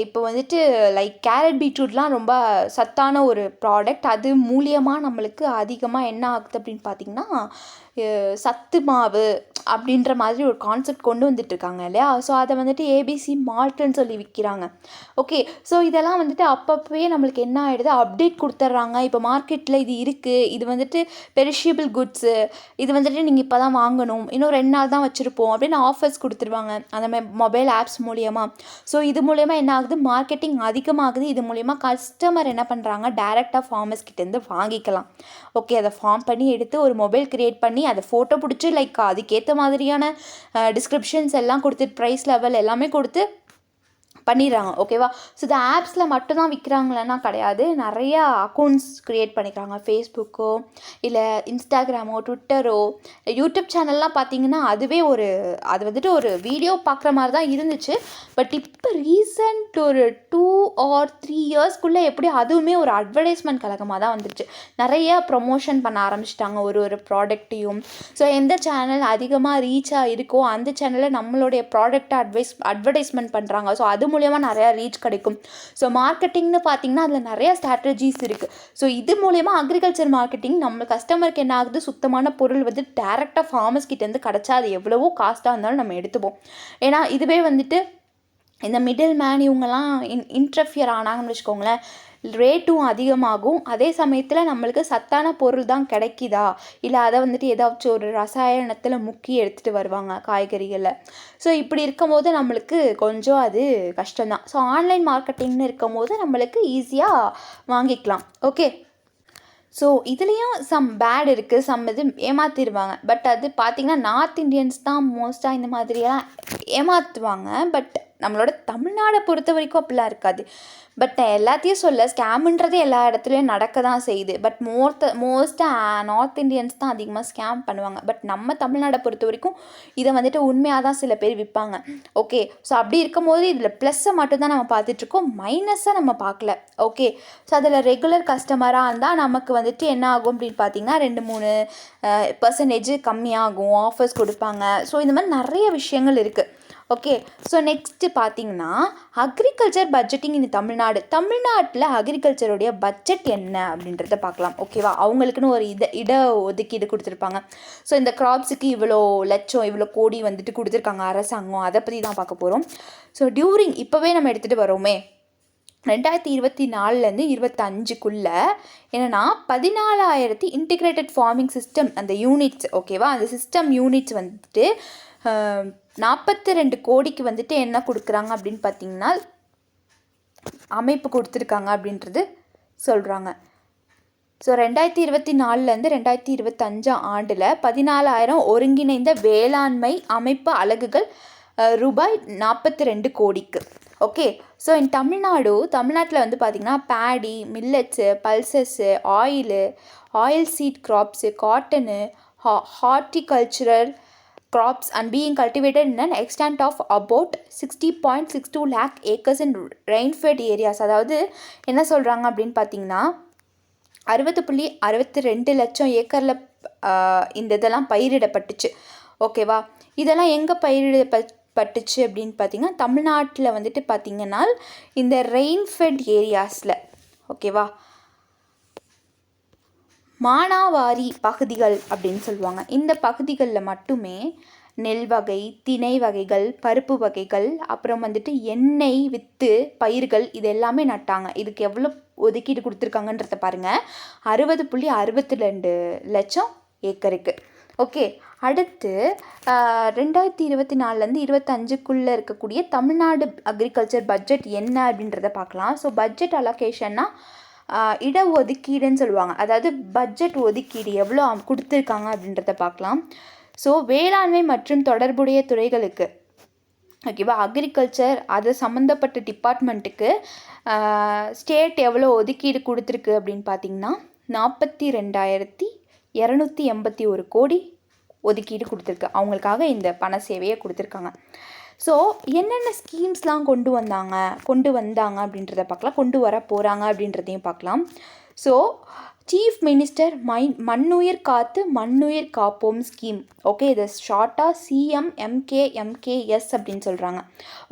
இப்போ வந்துட்டு லைக் கேரட் பீட்ரூட்லாம் ரொம்ப சத்தான ஒரு ப்ராடக்ட். அது மூலியமாக நம்மளுக்கு அதிகமாக என்ன ஆகுது அப்படின்னு பார்த்திங்கன்னா சத்து மாவு அப்படின்ற மாதிரி ஒரு கான்செப்ட் கொண்டு வந்துட்டுருக்காங்க இல்லையா? ஸோ அதை வந்துட்டு ஏபிசி மால்ட்டுன்னு சொல்லி விற்கிறாங்க. ஓகே. ஸோ இதெல்லாம் வந்துட்டு அப்பப்போயே நம்மளுக்கு என்ன ஆகிடுது, அப்டேட் கொடுத்துட்றாங்க. இப்போ மார்க்கெட்டில் இது இருக்குது, இது வந்துட்டு பெரிஷியபிள் குட்ஸு, இது வந்துட்டு நீங்கள் இப்போ தான் வாங்கணும், இன்னும் 2 நாள் தான் வச்சுருப்போம் அப்படின்னு ஆஃபர்ஸ் கொடுத்துருவாங்க அந்த மொபைல் ஆப்ஸ் மூலியமாக. ஸோ இது மூலயமா என்ன ஆகுது, மார்க்கெட்டிங் அதிகமாகுது. இது மூலயமா கஸ்டமர் என்ன பண்ணுறாங்க, டேரெக்டாக ஃபார்மர்ஸ் கிட்டேருந்து வாங்கிக்கலாம். ஓகே. அதை ஃபார்ம் பண்ணி எடுத்து ஒரு மொபைல் க்ரியேட் பண்ணி அதை ஃபோட்டோ பிடிச்சி லைக் அதுக்கேற்ற மாதிரியான டிஸ்கிரிப்ஷன்ஸ் எல்லாம் கொடுத்து ப்ரைஸ் லெவல் எல்லாமே கொடுத்து பண்ணிடுறாங்க. ஓகேவா? ஸோ இந்த ஆப்ஸில் மட்டும்தான் விற்கிறாங்களன்னா கிடையாது. நிறையா அக்கௌண்ட்ஸ் க்ரியேட் பண்ணிக்கிறாங்க. ஃபேஸ்புக்கோ இல்லை இன்ஸ்டாகிராமோ ட்விட்டரோ யூடியூப் சேனல்லாம் பார்த்தீங்கன்னா அதுவே அது வந்துட்டு ஒரு வீடியோ பார்க்குற மாதிரி தான் இருந்துச்சு. பட் இப்போ ரீசெண்ட் ஒரு 2 or 3 இயர்ஸ்க்குள்ளே எப்படி அதுவுமே ஒரு அட்வர்டைஸ்மெண்ட் கழகமாக தான் வந்துருச்சு. நிறையா ப்ரொமோஷன் பண்ண ஆரம்பிச்சிட்டாங்க ஒரு ப்ராடக்ட்டையும். ஸோ எந்த சேனல் அதிகமாக ரீச்சாக இருக்கோ அந்த சேனலில் நம்மளுடைய ப்ராடக்டை அட்வர்டைஸ்மெண்ட் பண்ணுறாங்க. ஸோ அது மூலியமாக நிறையா ரீச் கிடைக்கும். ஸோ மார்க்கெட்டிங்னு பார்த்தீங்கன்னா அதில் நிறையா ஸ்ட்ராட்டஜிஸ் இருக்குது. ஸோ இது மூலயமா அக்ரிகல்ச்சர் மார்க்கெட்டிங் நம்ம கஸ்டமருக்கு என்ன ஆகுது, சுத்தமான பொருள் வந்து டேரெக்டாக ஃபார்மர்ஸ் கிட்டேருந்து கிடச்சா அது எவ்வளவோ காஸ்ட்டாக இருந்தாலும் நம்ம எடுத்துப்போம். ஏன்னா இதுவே வந்துட்டு இந்த மிடில் மேன் இவங்கெல்லாம் இன்டர்ஃபியர் ஆனாங்கன்னு வச்சுக்கோங்களேன், ரேட்டும் அதிகமாகும். அதே சமயத்தில் நம்மளுக்கு சத்தான பொருள் தான் கிடைக்குதா, இல்லை அதை வந்துட்டு ஏதாச்சும் ஒரு ரசாயனத்தில் முக்கி எடுத்துகிட்டு வருவாங்க காய்கறிகளில். ஸோ இப்படி இருக்கும்போது நம்மளுக்கு கொஞ்சம் அது கஷ்டம்தான். ஸோ ஆன்லைன் மார்க்கெட்டிங்னு இருக்கும்போது நம்மளுக்கு ஈஸியாக வாங்கிக்கலாம். ஓகே. ஸோ இதுலேயும் சம் பேட் இருக்குது, சம் இது ஏமாற்றிடுவாங்க. பட் அது பார்த்திங்கன்னா நார்த் இண்டியன்ஸ் தான் மோஸ்ட்டாக இந்த மாதிரியெல்லாம் ஏமாற்றுவாங்க. பட் நம்மளோட தமிழ்நாடை பொறுத்த வரைக்கும் அப்படிலாம் இருக்காது. பட் நான் எல்லாத்தையும் சொல்ல, ஸ்கேமுன்றது எல்லா இடத்துலையும் நடக்க தான் செய்யுது. பட் மோஸ்ட்டாக நார்த் இண்டியன்ஸ் தான் அதிகமாக ஸ்கேம் பண்ணுவாங்க. பட் நம்ம தமிழ்நாடை பொறுத்த வரைக்கும் இதை வந்துட்டு உண்மையாக தான் சில பேர் விற்பாங்க. ஓகே. ஸோ அப்படி இருக்கும்போது இதில் ப்ளஸ்ஸை மட்டும்தான் நம்ம பார்த்துட்ருக்கோம், மைனஸை நம்ம பார்க்கல. ஓகே. ஸோ அதில் ரெகுலர் கஸ்டமராக இருந்தால் நமக்கு வந்துட்டு என்ன ஆகும் அப்படின்னு பார்த்தீங்கன்னா 2-3% கம்மியாகும், ஆஃபர்ஸ் கொடுப்பாங்க. ஸோ இந்த மாதிரி நிறைய விஷயங்கள் இருக்குது. ஓகே. ஸோ நெக்ஸ்ட்டு பார்த்தீங்கன்னா அக்ரிகல்ச்சர் பட்ஜெட்டிங் இன் தமிழ்நாட்டில் அக்ரிகல்ச்சருடைய பட்ஜெட் என்ன அப்படின்றத பார்க்கலாம். ஓகேவா? அவங்களுக்குன்னு ஒரு இட ஒதுக்கீடு கொடுத்துருப்பாங்க. ஸோ இந்த கிராப்ஸுக்கு இவ்வளோ லட்சம் இவ்வளோ கோடி வந்துட்டு கொடுத்துருக்காங்க அரசாங்கம். அதை பற்றி தான் பார்க்க போகிறோம். ஸோ இப்போவே நம்ம எடுத்துகிட்டு வரோமே 2024 25 என்னென்னா 14,000 இன்டிகிரேட்டட் ஃபார்மிங் சிஸ்டம் அந்த யூனிட்ஸ். ஓகேவா? அந்த சிஸ்டம் யூனிட்ஸ் வந்துட்டு 42 கோடிக்கு வந்துட்டு என்ன கொடுக்குறாங்க அப்படின்னு பார்த்தீங்கன்னா அமைப்பு கொடுத்துருக்காங்க அப்படின்றது சொல்கிறாங்க. ஸோ 2024 2025 ஆண்டில் 14,000 ஒருங்கிணைந்த வேளாண்மை அமைப்பு அலகுகள் ரூபாய் 42 கோடிக்கு. ஓகே. ஸோ தமிழ்நாட்டில் வந்து பார்த்திங்கன்னா paddy, millets, pulses, oil seed crops, cotton, horticultural crops and being cultivated in an extent of about 60.62 lakh acres in rain-fed areas. அதாவது என்ன சொல்கிறாங்க அப்படின்னு பார்த்தீங்கன்னா 60.62 லட்சம் ஏக்கரில் இந்த இதெல்லாம் பயிரிடப்பட்டுச்சு. ஓகேவா? இதெல்லாம் எங்கே பயிரிடப்பட்டுச்சு அப்படின்னு பார்த்தீங்கன்னா தமிழ்நாட்டில் வந்துட்டு பார்த்திங்கன்னா இந்த ரெயின்ஃபெட் ஏரியாஸில். ஓகேவா? மானாவாரி பகுதிகள் அப்படின்னு சொல்லுவாங்க. இந்த பகுதிகளில் மட்டுமே நெல் வகை, திணை வகைகள், பருப்பு வகைகள், அப்புறம் வந்துட்டு எண்ணெய் வித்து பயிர்கள் இது எல்லாமே நட்டாங்க. இதுக்கு எவ்வளோ ஒதுக்கீடு கொடுத்துருக்காங்கன்றத பாருங்கள். 60.62 லட்சம் ஏக்கருக்கு. ஓகே, அடுத்து 2024 25 இருக்கக்கூடிய தமிழ்நாடு அக்ரிகல்ச்சர் பட்ஜெட் என்ன அப்படின்றத பார்க்கலாம். ஸோ பட்ஜெட் அலோகேஷன்னா இடஒதுக்கீடுன்னு சொல்லுவாங்க. அதாவது பட்ஜெட் ஒதுக்கீடு எவ்வளோ கொடுத்துருக்காங்க அப்படின்றத பார்க்கலாம். ஸோ வேளாண்மை மற்றும் தொடர்புடைய துறைகளுக்கு, ஓகேவா, அக்ரிகல்ச்சர் அது சம்மந்தப்பட்ட டிபார்ட்மெண்ட்டுக்கு ஸ்டேட் எவ்வளோ ஒதுக்கீடு கொடுத்துருக்கு அப்படின்னு பார்த்தீங்கன்னா 42,281 கோடி ஒதுக்கீடு கொடுத்துருக்கு. அவங்களுக்காக இந்த பண சேவையை கொடுத்துருக்காங்க. ஸோ என்னென்ன ஸ்கீம்ஸ்லாம் கொண்டு வந்தாங்க அப்படின்றத பார்க்கலாம், கொண்டு வர போகிறாங்க அப்படின்றதையும் பார்க்கலாம். ஸோ சீஃப் மினிஸ்டர் மண்ணுயிர் காத்து மண்ணுயிர் காப்போம் ஸ்கீம். ஓகே, இது ஷார்ட்டாக CMMKMKS அப்படின்னு சொல்கிறாங்க.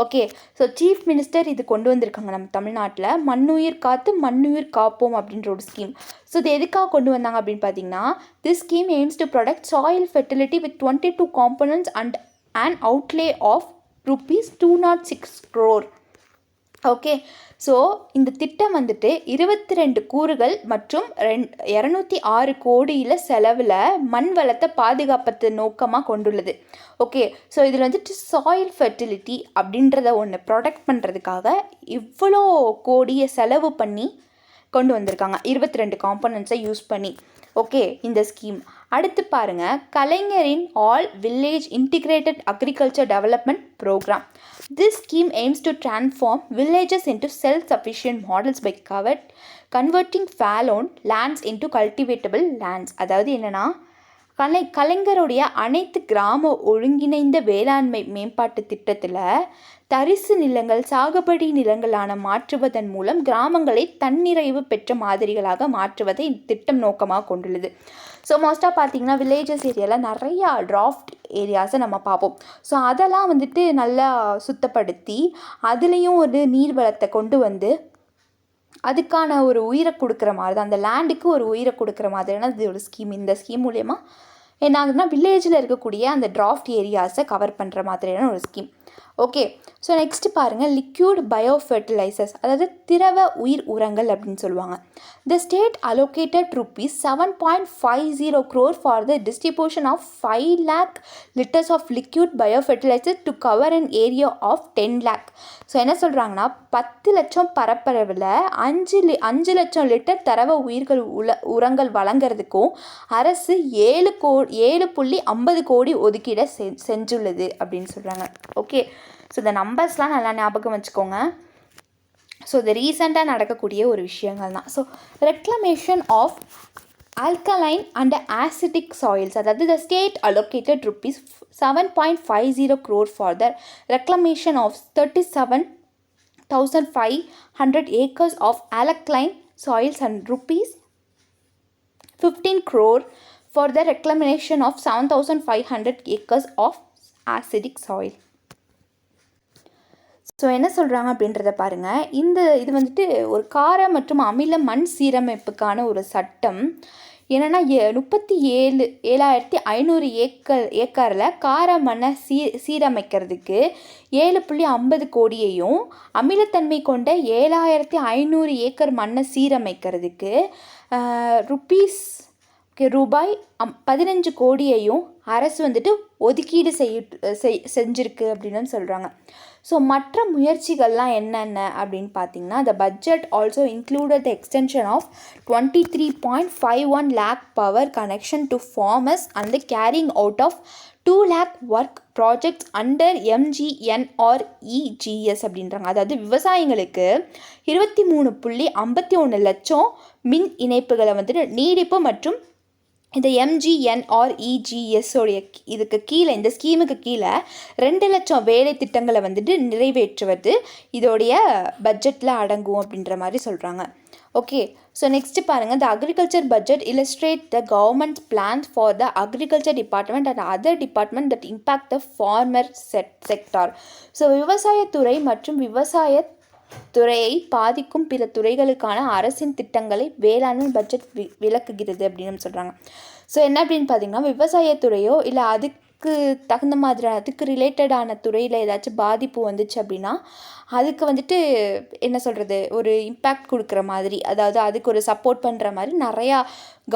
ஓகே, ஸோ சீஃப் மினிஸ்டர் இது கொண்டு வந்திருக்காங்க நம்ம தமிழ்நாட்டில், மண்ணுயிர் காத்து மண்ணுயிர் காப்போம் அப்படின்ற ஒரு ஸ்கீம். ஸோ இது எதுக்காக கொண்டு வந்தாங்க அப்படின்னு பார்த்தீங்கன்னா, this scheme AIIMS to protect soil fertility with 22 components and an outlay of ₹206 crore. Okay, so இந்த திட்டம் வந்துட்டு 22 கூறுகள் மற்றும் 206 கோடியில் செலவில் மண் வளத்தை பாதுகாப்பது நோக்கமாக கொண்டுள்ளது. ஓகே, ஸோ இதில் வந்துட்டு சாயில் ஃபெர்டிலிட்டி அப்படின்றத ஒன்று ப்ரொடெக்ட் பண்ணுறதுக்காக இவ்வளோ கோடியை செலவு பண்ணி கொண்டு வந்திருக்காங்க, 22 காம்பனன்ட்ஸை யூஸ் பண்ணி. ஓகே, இந்த ஸ்கீம். அடுத்து பாருங்கள், கலைஞரின் all village integrated agriculture development program. This scheme aims to transform villages into self-sufficient models by converting fallow lands into cultivatable lands. அதாவது என்னென்னா, கலைஞருடைய அனைத்து கிராம ஒருங்கிணைந்த வேளாண்மை மேம்பாட்டு திட்டத்தில் தரிசு நிலங்கள் சாகுபடி நிலங்களான மாற்றுவதன் மூலம் கிராமங்களை தன்னிறைவு பெற்ற மாதிரிகளாக மாற்றுவதை இந்த திட்டம் நோக்கமாக கொண்டுள்ளது. ஸோ மோஸ்ட்டாக பார்த்தீங்கன்னா வில்லேஜஸ் ஏரியாவில் நிறையா டிராஃப்ட் ஏரியாஸை நம்ம பார்ப்போம். ஸோ அதெல்லாம் வந்துட்டு நல்லா சுத்தப்படுத்தி அதுலேயும் ஒரு நீர் வளத்தை கொண்டு வந்து அதுக்கான ஒரு உயிரை கொடுக்குற மாதிரி தான், அந்த லேண்டுக்கு ஒரு உயிரை கொடுக்குற மாதிரியான இது ஒரு ஸ்கீம். இந்த ஸ்கீம் மூலயமா என்ன ஆகுதுன்னா, வில்லேஜில் இருக்கக்கூடிய அந்த டிராஃப்ட் ஏரியாஸை கவர் பண்ணுற மாதிரியான ஒரு ஸ்கீம். ஓகே, ஸோ நெக்ஸ்ட்டு பாருங்கள், லிக்யூட் பயோ ஃபெர்டிலைசர்ஸ், அதாவது திரவ உயிர் உரங்கள் அப்படின்னு சொல்லுவாங்க. The state allocated ₹7.50 crore for the distribution of 5 lakh liters of liquid bio fertilizer to cover an area of 10 lakh. So என்ன சொல்கிறாங்கன்னா, 10 லட்சம் பரப்பளவில் 5 லட்சம் லிட்டர் திரவ உயிர்கள் உரங்கள் வழங்குறதுக்கும் அரசு 7.50 கோடி ஒதுக்கீடை செஞ்சுள்ளது அப்படின்னு சொல்கிறாங்க. ஓகே, ஸோ இந்த நம்பர்ஸ்லாம் நல்லா ஞாபகம் வச்சுக்கோங்க. ஸோ இது ரீசெண்டாக நடக்கக்கூடிய ஒரு விஷயங்கள் தான். So reclamation of alkaline and acidic soils, அதாவது the state allocated ₹7.50 crore for the reclamation of 37,500 acres of alkaline soils and ₹15 crore for the reclamation of 7,500 acres of acidic soil. So என்ன சொல்கிறாங்க அப்படின்றத பாருங்கள். இது வந்துட்டு ஒரு கார மற்றும் அமில மண் சீரமைப்புக்கான ஒரு சட்டம். என்னென்னா 37,500 ஏக்கரில் கார மண்ணை சீரமைக்கிறதுக்கு 7.50 கோடியையும், அமிலத்தன்மை கொண்ட 7,500 ஏக்கர் மண்ணை சீரமைக்கிறதுக்கு ரூபாய் 15 கோடியையும் அரசு வந்துட்டு ஒதுக்கீடு செஞ்சுருக்கு அப்படின்னு சொல்கிறாங்க. ஸோ மற்ற முயற்சிகள்லாம் என்னென்ன அப்படின்னு பார்த்தீங்கன்னா, the budget also included the extension of 23.51 lakh power connection to farmers and the carrying out of 2 lakh work projects under MGNREGS அப்படின்றாங்க. அதாவது விவசாயிகளுக்கு 23.51 லட்சம் மின் இணைப்புகளை வந்துட்டு நீடிப்பு மற்றும் இந்த MGNREGS உடைய இதுக்கு கீழே, இந்த ஸ்கீமுக்கு கீழே 2 லட்சம் வேலை திட்டங்களை வந்துட்டு நிறைவேற்றுவது இதோடைய பட்ஜெட்டில் அடங்கும் அப்படின்ற மாதிரி சொல்கிறாங்க. ஓகே, ஸோ நெக்ஸ்ட்டு பாருங்கள், த agriculture budget illustrate the government plans for the agriculture department and other department that impact the farmer sector. So விவசாயத்துறை மற்றும் துறையை பாதிக்கும் பிற துறைகளுக்கான அரசின் திட்டங்களை வேளாண்மை பட்ஜெட் விளக்குகிறது அப்படின்னு சொல்கிறாங்க. ஸோ என்ன அப்படின்னு பார்த்தீங்கன்னா, விவசாயத்துறையோ இல்லை அதுக்கு தகுந்த மாதிரி அதுக்கு ரிலேட்டடான துறையில் ஏதாச்சும் பாதிப்பு வந்துச்சு அப்படின்னா அதுக்கு வந்துட்டு என்ன சொல்கிறது, ஒரு இம்பேக்ட் கொடுக்குற மாதிரி, அதாவது அதுக்கு ஒரு சப்போர்ட் பண்ணுற மாதிரி நிறையா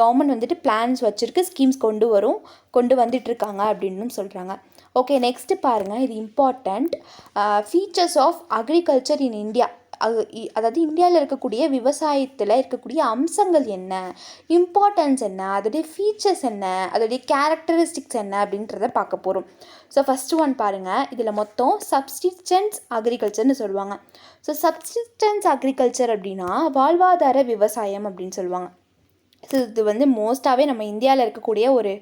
கவர்மெண்ட் வந்துட்டு பிளான்ஸ் வச்சுருக்கு, ஸ்கீம்ஸ் கொண்டு வந்துட்டுருக்காங்க அப்படின்னு சொல்கிறாங்க. ஓகே, நெக்ஸ்ட்டு பாருங்கள், இது important. Features of agriculture in India. அதாவது இந்தியாவில் இருக்கக்கூடிய விவசாயத்தில் இருக்கக்கூடிய அம்சங்கள் என்ன, இம்பார்ட்டன்ஸ் என்ன, அதோடைய ஃபீச்சர்ஸ் என்ன, அதோடைய கேரக்டரிஸ்டிக்ஸ் என்ன அப்படின்றத பார்க்க போகிறோம். ஸோ ஃபஸ்ட்டு ஒன் பாருங்கள், இதில் மொத்தம் சப்சிஸ்டன்ஸ் அக்ரிகல்ச்சர்னு சொல்லுவாங்க. ஸோ சப்சிஸ்டன்ஸ் அக்ரிகல்ச்சர் அப்படின்னா வாழ்வாதார விவசாயம் அப்படின்னு சொல்லுவாங்க. ஸோ இது வந்து மோஸ்ட்டாகவே நம்ம இந்தியாவில் இருக்கக்கூடிய ஒரு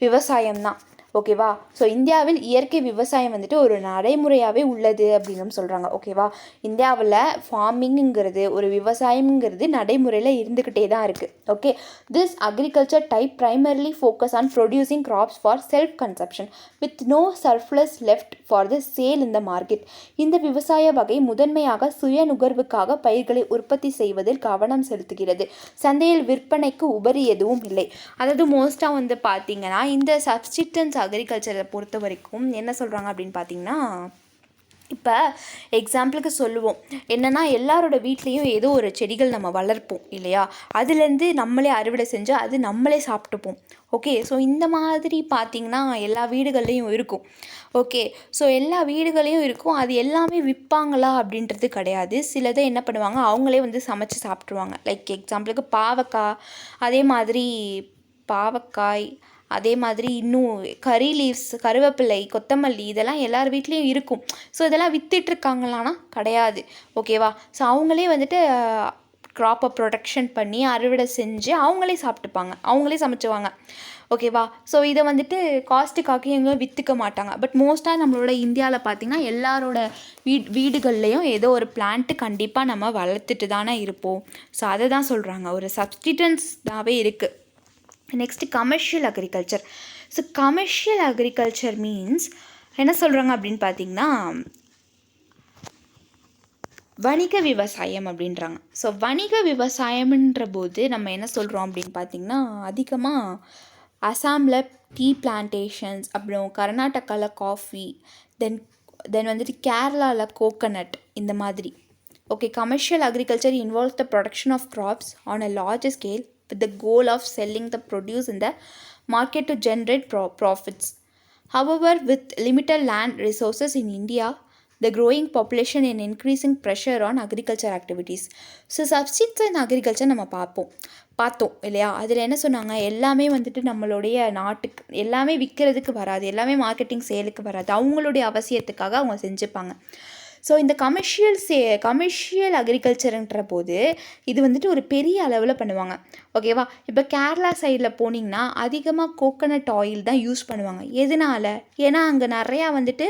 விவசாயம் தான். ஓகேவா? ஸோ இந்தியாவில் இயற்கை விவசாயம் வந்துட்டு ஒரு நடைமுறையாகவே உள்ளது அப்படின்னு சொல்கிறாங்க. ஓகேவா? இந்தியாவில் ஃபார்மிங்கிறது ஒரு விவசாயம்ங்கிறது நடைமுறையில் இருந்துக்கிட்டே தான் இருக்குது. Okay, this agriculture type primarily focus on producing crops for self consumption with no surplus left for the sale in the market. இந்த விவசாய வகை முதன்மையாக சுய நுகர்வுக்காக பயிர்களை உற்பத்தி செய்வதில் கவனம் செலுத்துகிறது. சந்தையில் விற்பனைக்கு உபரி எதுவும் இல்லை. அதாவது மோஸ்ட்டாக வந்து பார்த்திங்கன்னா இந்த சப்சிஸ்டன்ஸ் அக்ரிகல்ச்சரை பொறுத்த வரைக்கும் என்ன சொல்கிறாங்க அப்படின்னு பார்த்தீங்கன்னா, இப்போ எக்ஸாம்பிளுக்கு சொல்லுவோம் என்னென்னா, எல்லாரோட வீட்லேயும் ஏதோ ஒரு செடிகள் நம்ம வளர்ப்போம் இல்லையா, அதுலேருந்து நம்மளே அறுவடை செஞ்சு அது நம்மளே சாப்பிட்டுப்போம். ஓகே, ஸோ இந்த மாதிரி பார்த்திங்கன்னா எல்லா வீடுகள்லேயும் இருக்கும். ஓகே, ஸோ எல்லா வீடுகளையும் இருக்கும். அது எல்லாமே விற்பாங்களா அப்படின்றது கிடையாது. சிலதை என்ன பண்ணுவாங்க, அவங்களே வந்து சமைச்சு சாப்பிட்ருவாங்க. லைக் எக்ஸாம்பிளுக்கு பாவக்காய், அதே மாதிரி இன்னும் கறி லீவ்ஸ், கருவேப்பிலை, கொத்தமல்லி இதெல்லாம் எல்லார் வீட்லேயும் இருக்கும். ஸோ இதெல்லாம் விற்றுட்ருக்காங்களான்னா கிடையாது. ஓகேவா? ஸோ அவங்களே வந்துட்டு க்ராப்பை ப்ரொடக்ஷன் பண்ணி அறுவடை செஞ்சு அவங்களே சாப்பிட்டுப்பாங்க, அவங்களே சமைச்சுவாங்க. ஓகேவா? ஸோ இதை வந்துட்டு காஸ்ட்டுக்காக எங்கேயும் விற்றுக்க மாட்டாங்க. பட் மோஸ்ட்டாக நம்மளோட இந்தியாவில் பார்த்திங்கன்னா எல்லாரோட வீடுகள்லேயும் ஏதோ ஒரு பிளான்ட்டு கண்டிப்பாக நம்ம வளர்த்துட்டு தானே இருப்போம். ஸோ அதை தான் சொல்கிறாங்க, ஒரு சப்ஸ்டிடன்ஸ்தாகவே இருக்குது. Next commercial agriculture. So commercial agriculture means என்ன சொல்கிறாங்க அப்படின்னு பார்த்திங்கன்னா வணிக விவசாயம் அப்படின்றாங்க. ஸோ வணிக விவசாயம்ன்ற போது நம்ம என்ன சொல்கிறோம் அப்படின்னு பார்த்திங்கன்னா, அதிகமாக அசாமில் டீ பிளான்டேஷன்ஸ், அப்புறம் கர்நாடகாவில் காஃபி, தென் வந்துட்டு கேரளாவில் கோகனட், இந்த மாதிரி. Okay, commercial agriculture involves the production of crops on a large scale with the goal of selling the produce in the market to generate profits. However, with limited land resources in India, the growing population and increasing pressure on agriculture activities. So subsistence agriculture நம்ம பார்த்தோம் இல்லையா, அதில் என்ன சொன்னாங்க, எல்லாமே வந்துட்டு நம்மளுடைய நாட்டுக்கு எல்லாமே விற்கிறதுக்கு வராது, எல்லாமே மார்க்கெட்டிங் சேலுக்கு வராது, அவங்களுடைய அவசியத்துக்காக அவங்க செஞ்சுப்பாங்க. ஸோ இந்த கமர்ஷியல் அக்ரிகல்ச்சருன்ற போது இது வந்துட்டு ஒரு பெரிய அளவில் பண்ணுவாங்க. ஓகேவா? இப்போ கேரளா சைடில் போனீங்கன்னா அதிகமாக கோகனட் ஆயில் தான் யூஸ் பண்ணுவாங்க. எதனால்? ஏன்னா அங்கே நிறையா வந்துட்டு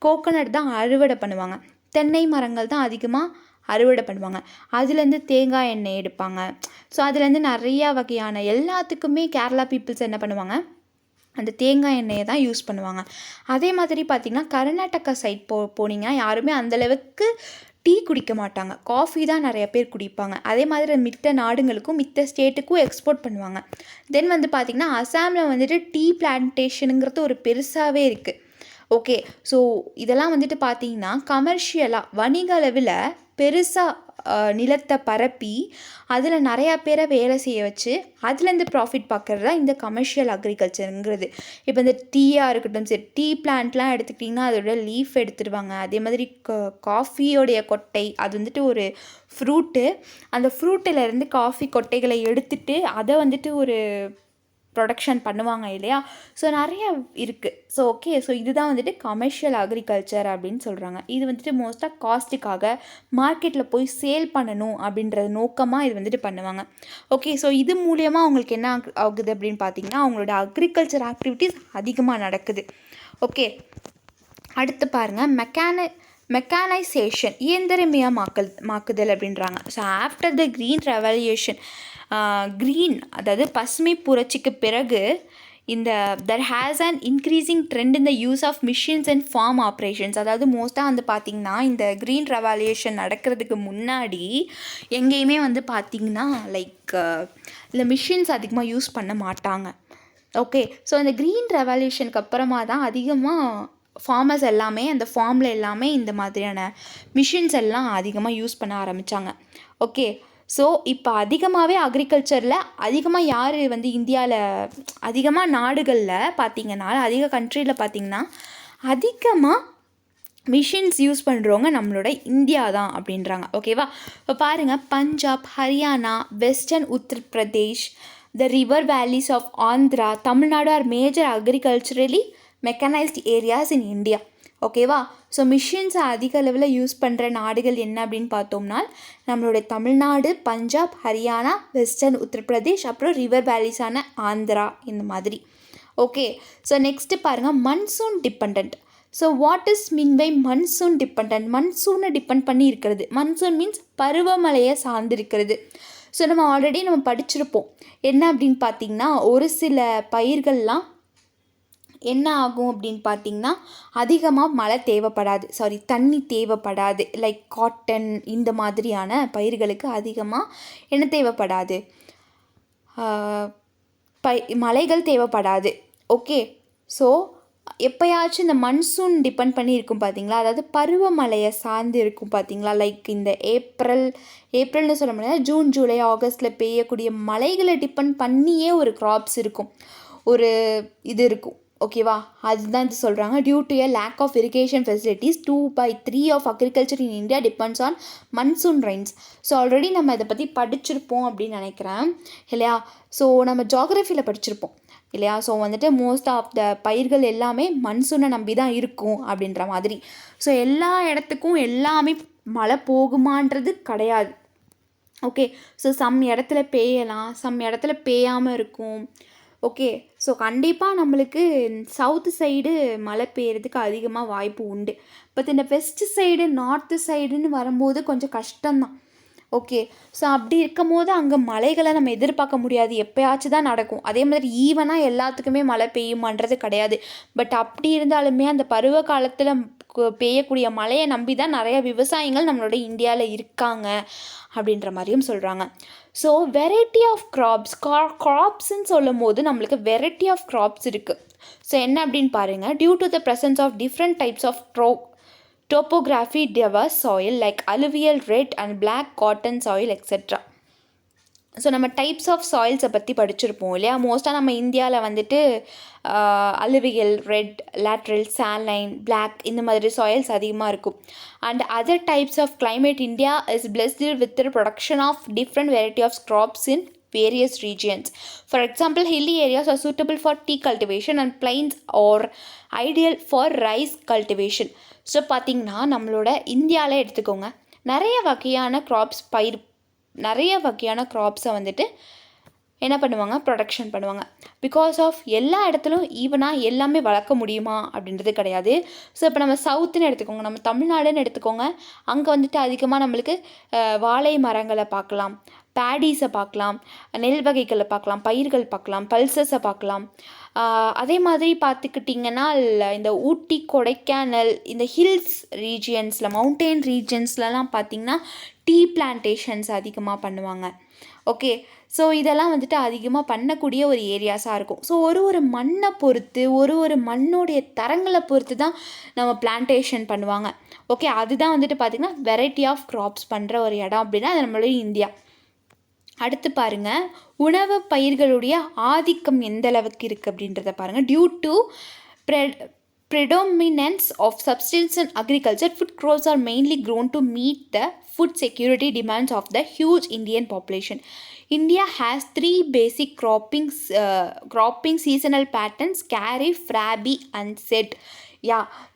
கோகனட் தான் அறுவடை பண்ணுவாங்க, தென்னை மரங்கள் தான் அதிகமாக அறுவடை பண்ணுவாங்க. அதுலேருந்து தேங்காய் எண்ணெய் எடுப்பாங்க. ஸோ அதுலேருந்து நிறையா வகையான எல்லாத்துக்குமே கேரளா பீப்புள்ஸ் என்ன பண்ணுவாங்க, அந்த தேங்காய் எண்ணெயை தான் யூஸ் பண்ணுவாங்க. அதே மாதிரி பார்த்திங்கன்னா கர்நாடகா சைட் போனீங்கன்னா யாருமே அந்தளவுக்கு டீ குடிக்க மாட்டாங்க, காஃபி தான் நிறைய பேர் குடிப்பாங்க. அதே மாதிரி மித்த நாடுங்களுக்கும் மித்த ஸ்டேட்டுக்கும் எக்ஸ்போர்ட் பண்ணுவாங்க. தென் வந்து பார்த்திங்கன்னா அசாமில் வந்துட்டு டீ பிளான்டேஷனுங்கிறது ஒரு பெருசாகவே இருக்குது. ஓகே, ஸோ இதெல்லாம் வந்துட்டு பார்த்திங்கன்னா கமர்ஷியலாக வணிக அளவில் பெருசாக நிலத்தை பரப்பி அதில் நிறையா பேரை வேலை செய்ய வச்சு அதுலேருந்து ப்ராஃபிட் பார்க்குறது தான் இந்த கமர்ஷியல் அக்ரிகல்ச்சருங்கிறது. இப்போ இந்த டீயாக இருக்கட்டும், சரி டீ பிளான்ட்லாம் எடுத்துக்கிட்டிங்கன்னா அதோட லீஃப் எடுத்துடுவாங்க. அதே மாதிரி காஃபியோடைய கொட்டை, அது வந்துட்டு ஒரு ஃப்ரூட்டு, அந்த ஃப்ரூட்டிலேருந்து காஃபி கொட்டைகளை எடுத்துட்டு அதை வந்துட்டு ஒரு ப்ரொடக்ஷன் பண்ணுவாங்க இல்லையா. ஸோ நிறையா இருக்குது. ஸோ ஓகே, ஸோ இதுதான் வந்துட்டு கமர்ஷியல் அக்ரிகல்ச்சர் அப்படின்னு சொல்கிறாங்க. இது வந்துட்டு மோஸ்ட்டாக காஸ்ட்டுக்காக மார்க்கெட்டில் போய் சேல் பண்ணணும் அப்படின்றது நோக்கமாக இது வந்துட்டு பண்ணுவாங்க. ஓகே, ஸோ இது மூலியமாக அவங்களுக்கு என்ன ஆகுது அப்படின்னு பார்த்தீங்கன்னா அவங்களோட அக்ரிகல்ச்சர் ஆக்டிவிட்டீஸ் அதிகமாக நடக்குது. ஓகே, அடுத்து பாருங்கள் மெக்கானைசேஷன், இயந்திரமயமாக்குதல் அப்படின்றாங்க. So after the green revolution, அதாவது பசுமை புரட்சிக்கு பிறகு இந்த there has an increasing trend in the use of machines and farm operations. அதாவது மோஸ்ட்டாக வந்து பார்த்திங்கன்னா இந்த க்ரீன் ரெவல்யூஷன் நடக்கிறதுக்கு முன்னாடி எங்கேயுமே வந்து பார்த்திங்கன்னா லைக் இந்த மிஷின்ஸ் அதிகமாக யூஸ் பண்ண மாட்டாங்க. ஓகே, ஸோ இந்த க்ரீன் ரெவல்யூஷனுக்கு அப்புறமா தான் அதிகமாக ஃபார்மர்ஸ் எல்லாமே அந்த ஃபார்மில் எல்லாமே இந்த மாதிரியான மிஷின்ஸ் எல்லாம் அதிகமாக யூஸ் பண்ண ஆரம்பித்தாங்க. ஓகே, ஸோ இப்போ அதிகமாகவே அக்ரிகல்ச்சரில் அதிகமாக யார் வந்து இந்தியாவில் அதிகமாக நாடுகளில் பார்த்திங்கன்னா அதிக கண்ட்ரியில் பார்த்திங்கன்னா அதிகமாக மிஷின்ஸ் யூஸ் பண்ணுறவங்க நம்மளோட இந்தியா தான் அப்படின்றாங்க. ஓகேவா, இப்போ பாருங்கள், Punjab, Haryana, western Uttar Pradesh, the river valleys of Andhra, Tamil Nadu are major agriculturally mechanized areas in India. ஓகேவா, ஸோ மிஷின்ஸை அதிக அளவில் யூஸ் பண்ணுற நாடுகள் என்ன அப்படின்னு பார்த்தோம்னா நம்மளுடைய தமிழ்நாடு, பஞ்சாப், ஹரியானா, வெஸ்டர்ன் உத்தரப்பிரதேஷ், அப்புறம் ரிவர் வேலிஸான ஆந்திரா, இந்த மாதிரி. ஓகே, ஸோ நெக்ஸ்ட்டு பாருங்கள், monsoon depend. So what is mean by monsoon depend? மன்சூனை டிபெண்ட் பண்ணி இருக்கிறது. மன்சூன் மீன்ஸ் பருவமழையை சார்ந்திருக்கிறது. ஸோ நம்ம ஆல்ரெடி படிச்சிருப்போம் என்ன அப்படின்னு பார்த்திங்கன்னா, ஒரு சில பயிர்கள்லாம் என்ன ஆகும் அப்படின்னு பார்த்திங்கன்னா அதிகமாக மழை தேவைப்படாது, தண்ணி தேவைப்படாது. லைக் காட்டன், இந்த மாதிரியான பயிர்களுக்கு அதிகமாக என்ன தேவைப்படாது, மழைகள் தேவைப்படாது. ஓகே, ஸோ எப்போயாச்சும் இந்த மன்சூன் டிபெண்ட் பண்ணி இருக்கும் பார்த்தீங்களா, அதாவது பருவமழையை சார்ந்து இருக்கும் பார்த்தீங்களா. லைக் இந்த ஏப்ரல்னு சொல்ல முடியாது, ஜூன், ஜூலை, ஆகஸ்ட்டில் பெய்யக்கூடிய மழைகளை டிபெண்ட் பண்ணியே ஒரு க்ராப்ஸ் இருக்கும், ஒரு இது இருக்கும். ஓகேவா, அதுதான் இது சொல்கிறாங்க. Due to a lack of irrigation facilities 2/3 of agriculture in India depends on monsoon rains. So already நம்ம இதை பற்றி படிச்சிருப்போம் அப்படின்னு நினைக்கிறேன் இல்லையா. ஸோ நம்ம ஜியாகிரஃபியில் படிச்சிருப்போம் இல்லையா. ஸோ மோஸ்ட் ஆஃப் த பயிர்கள் எல்லாமே மன்சூனை நம்பி தான் இருக்கும் அப்படின்ற மாதிரி. ஸோ எல்லா இடத்துக்கும் எல்லாமே மழை போகுமான்றது கிடையாது. ஓகே, ஸோ சம் இடத்துல பெய்யலாம், சம் இடத்துல பெய்யாமல் இருக்கும். ஓகே, ஸோ கண்டிப்பாக நம்மளுக்கு சவுத்து சைடு மழை பெய்யறதுக்கு அதிகமாக வாய்ப்பு உண்டு. பட் இந்த வெஸ்ட் சைடு, நார்த்து சைடுன்னு வரும்போது கொஞ்சம் கஷ்டம்தான். ஓகே, ஸோ அப்படி இருக்கும் போது அங்கே மழைகளை நம்ம எதிர்பார்க்க முடியாது, எப்போயாச்சும் தான் நடக்கும். அதே மாதிரி ஈவனாக எல்லாத்துக்குமே மழை பெய்யுமான்றது கிடையாது. பட் அப்படி இருந்தாலுமே அந்த பருவ காலத்தில் பெய்யக்கூடிய மழையை நம்பி தான் நிறைய விவசாயிகள் நம்மளோட இந்தியாவில் இருக்காங்க அப்படின்ற மாதிரியும் சொல்கிறாங்க. ஸோ வெரைட்டி ஆஃப் க்ராப்ஸ்ன்னு சொல்லும் போது நம்மளுக்கு வெரைட்டி ஆஃப் க்ராப்ஸ் இருக்குது. ஸோ என்ன அப்படின்னு பாருங்கள், due to the presence of different types of topography, diverse soil like alluvial, red and black, cotton soil, etc. So நம்ம டைப்ஸ் ஆஃப் சாயில்ஸை பற்றி படிச்சிருப்போம் இல்லையா. மோஸ்ட்டாக நம்ம இந்தியாவில் alluvial, red, laterite, saline, black, இந்த மாதிரி சாயில்ஸ் அதிகமாக இருக்கும். And other types of climate, India is blessed with the production of different variety of crops in various regions. For example, hilly areas are suitable for tea cultivation and plains are ideal for rice cultivation. So பார்த்திங்கன்னா நம்மளோட இந்தியாவில் எடுத்துக்கோங்க, நிறைய வகையான க்ராப்ஸை என்ன பண்ணுவாங்க, ப்ரொடக்ஷன் பண்ணுவாங்க. பிகாஸ் ஆஃப் எல்லா இடத்துலையும் ஈவனாக எல்லாமே வளர்க்க முடியுமா அப்படின்றது கிடையாது. ஸோ இப்போ நம்ம சவுத்துன்னு எடுத்துக்கோங்க, நம்ம தமிழ்நாடுன்னு எடுத்துக்கோங்க, அங்கே அதிகமாக நம்மளுக்கு வாழை மரங்களை பார்க்கலாம், பேடிஸை பார்க்கலாம், நெல் வகைகளை பார்க்கலாம், பயிர்கள் பார்க்கலாம், பல்சஸை பார்க்கலாம். அதே மாதிரி பார்த்துக்கிட்டிங்கன்னா இந்த ஊட்டி, கொடைக்கானல், இந்த ஹில்ஸ் ரீஜியன்ஸில், மவுண்டெயின் ரீஜியன்ஸ்லலாம் பார்த்திங்கன்னா டீ பிளான்டேஷன்ஸ் அதிகமாக பண்ணுவாங்க. ஓகே, ஸோ இதெல்லாம் அதிகமாக பண்ணக்கூடிய ஒரு ஏரியாஸாக இருக்கும். ஸோ ஒரு மண்ணை பொறுத்து, ஒரு மண்ணோடைய தரங்களை பொறுத்து தான் நம்ம பிளான்டேஷன் பண்ணுவாங்க. ஓகே, அதுதான் பார்த்திங்கன்னா வெரைட்டி ஆஃப் க்ராப்ஸ் பண்ணுற ஒரு இடம் அப்படின்னா அது நம்மளுடைய இந்தியா. அடுத்து பாருங்கள், உணவு பயிர்களுடைய ஆதிக்கம் எந்த அளவுக்கு இருக்குது அப்படின்றத பாருங்கள். Due to predominance of subsistence in agriculture, food crops are mainly grown to meet the food security demands of the huge Indian population. India has 3 basic cropping seasonal patterns: kharif, rabi and zaid.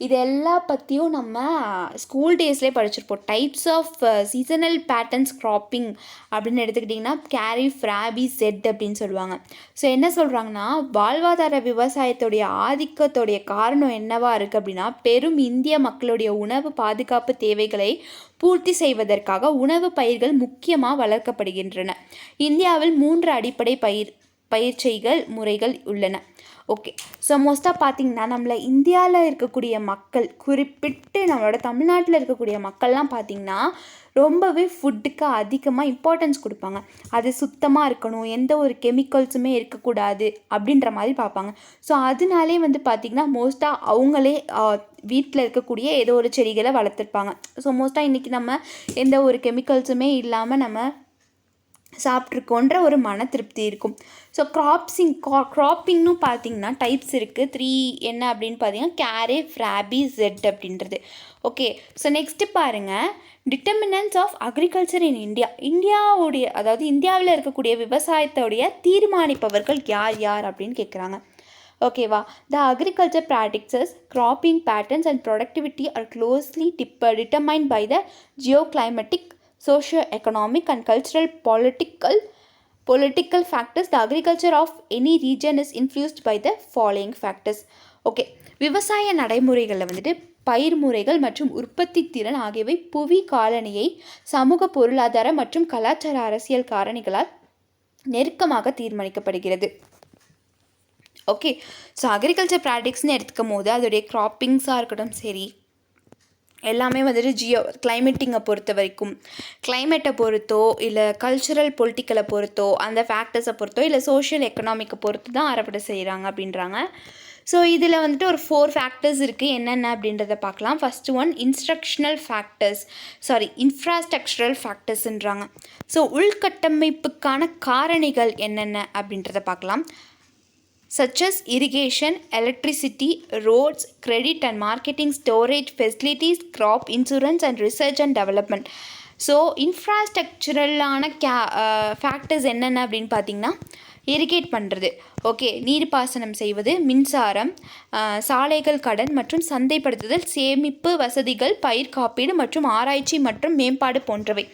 இது எல்லா பற்றியும் நம்ம ஸ்கூல் டேஸ்லேயே படிச்சிருப்போம். Types of seasonal patterns cropping அப்படின்னு எடுத்துக்கிட்டிங்கன்னா கரீஃப், ராபி, செட் அப்படின்னு சொல்லுவாங்க. ஸோ என்ன சொல்கிறாங்கன்னா, வாழ்வாதார விவசாயத்துடைய ஆதிக்கத்துடைய காரணம் என்னவா இருக்குது அப்படின்னா, பெரும் இந்திய மக்களுடைய உணவு பாதுகாப்பு தேவைகளை பூர்த்தி செய்வதற்காக உணவு பயிர்கள் முக்கியமாக வளர்க்கப்படுகின்றன. இந்தியாவில் 3 அடிப்படை பயிற்சிகள் முறைகள் உள்ளன. ஓகே, ஸோ மோஸ்ட்டாக பார்த்திங்கன்னா நம்மள இந்தியாவில் இருக்கக்கூடிய மக்கள், குறிப்பிட்டு நம்மளோட தமிழ்நாட்டில் இருக்கக்கூடிய மக்கள்லாம் பார்த்திங்கன்னா ரொம்பவே ஃபுட்டுக்கு அதிகமாக இம்பார்ட்டன்ஸ் கொடுப்பாங்க. அது சுத்தமாக இருக்கணும், எந்த ஒரு கெமிக்கல்ஸுமே இருக்கக்கூடாது அப்படின்ற மாதிரி பார்ப்பாங்க. ஸோ அதனாலே வந்து பார்த்திங்கன்னா மோஸ்ட்டாக அவங்களே வீட்டில் இருக்கக்கூடிய ஏதோ ஒரு செடிகளை வளர்த்துருப்பாங்க. ஸோ மோஸ்ட்டாக இன்றைக்கி நம்ம எந்த ஒரு கெமிக்கல்ஸுமே இல்லாமல் நம்ம சாப்பிட்ருக்கோன்ற ஒரு மன திருப்தி இருக்கும். ஸோ க்ராப்பிங்னு பார்த்திங்கன்னா டைப்ஸ் இருக்குது. 3 என்ன அப்படின்னு பார்த்தீங்கன்னா கேரேஃப், ராபி, ஜெட் அப்படின்றது. ஓகே, ஸோ நெக்ஸ்ட்டு பாருங்கள், determinants of agriculture in India. அதாவது இந்தியாவில் இருக்கக்கூடிய விவசாயத்தோடைய தீர்மானிப்பவர்கள் யார் யார் அப்படின்னு கேட்குறாங்க. ஓகேவா, the agriculture practices, cropping patterns and productivity are closely determined by the geoclimatic, socio-economic and cultural political factors. The agriculture of any region is influenced by the following factors. Okay, விவசாய நடைமுறைகளில் வந்துட்டு பயிர் முறைகள் மற்றும் உற்பத்தி திறன் ஆகியவை புவி காலனியை சமூக, பொருளாதார மற்றும் கலாச்சார அரசியல் காரணிகளால் நெருக்கமாக தீர்மானிக்கப்படுகிறது. ஓகே, ஸோ அக்ரிகல்ச்சர் ப்ராக்டிக்ஸ்னு எடுத்துக்கும் போது அதோடைய கிராப்பிங்ஸாக இருக்கட்டும் சரி, எல்லாமே வந்துட்டு கிளைமேட்டிங்கை பொறுத்த வரைக்கும், கிளைமேட்டை பொறுத்தோ இல்லை கல்ச்சுரல் பொலிட்டிக்கலை பொறுத்தோ, அந்த ஃபேக்டர்ஸை பொறுத்தோ இல்லை சோஷியல் எக்கனாமிக்கை பொறுத்து தான் அறுவடை செய்கிறாங்க அப்படின்றாங்க. ஸோ இதில் வந்துட்டு ஒரு 4 ஃபேக்டர்ஸ் இருக்குது. என்னென்ன அப்படின்றத பார்க்கலாம். ஃபஸ்ட்டு ஒன் இன்ஃப்ராஸ்ட்ரக்சரல் ஃபேக்டர்ஸ்ன்றாங்க. ஸோ உள்கட்டமைப்புக்கான காரணிகள் என்னென்ன அப்படின்றத பார்க்கலாம். such as irrigation, electricity, roads, credit and marketing, storage facilities, crop insurance and research and development. So இன்ஃப்ராஸ்ட்ரக்சரலான ஃபேக்டர்ஸ் என்னென்ன அப்படின்னு பார்த்தீங்கன்னா, இரிகேட் பண்ணுறது, ஓகே, நீர்ப்பாசனம் செய்வது, மின்சாரம், சாலைகள், கடன் மற்றும் சந்தைப்படுத்துதல், சேமிப்பு வசதிகள், பயிர் காப்பீடு மற்றும் ஆராய்ச்சி மற்றும் மேம்பாடு போன்றவை.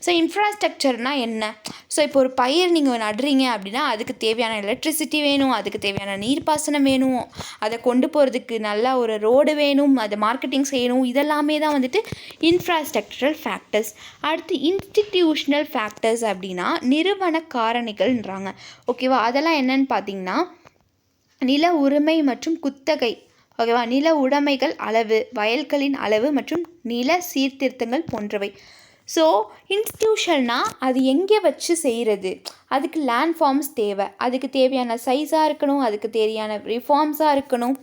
ஸோ இன்ஃப்ராஸ்ட்ரக்சர்னால் என்ன? ஸோ இப்போ ஒரு பயிர் நீங்கள் நடுறீங்க அப்படின்னா அதுக்கு தேவையான எலக்ட்ரிசிட்டி வேணும், அதுக்கு தேவையான நீர்ப்பாசனம் வேணும், அதை கொண்டு போகிறதுக்கு நல்லா ஒரு ரோடு வேணும், அதை மார்க்கெட்டிங் செய்யணும். இதெல்லாமே தான் வந்துட்டு இன்ஃப்ராஸ்ட்ரக்சரல் ஃபேக்டர்ஸ். அடுத்து இன்ஸ்டிடியூஷனல் ஃபேக்டர்ஸ் அப்படின்னா நிறுவன காரணிகள்ன்றாங்க. ஓகேவா, அதெல்லாம் என்னன்னு பார்த்தீங்கன்னா நில உரிமை மற்றும் குத்தகை, ஓகேவா, நில உடைமைகள் அளவு, வயல்களின் அளவு மற்றும் நில சீர்திருத்தங்கள் போன்றவை. ஸோ இன்ஸ்டிடியூஷன்னா அது எங்கே வச்சு செய்கிறது, அதுக்கு லேண்ட் ஃபார்ம்ஸ் தேவை, அதுக்கு தேவையான சைஸாக இருக்கணும், அதுக்கு தேவையான ரிஃபார்ம்ஸாக இருக்கணும்.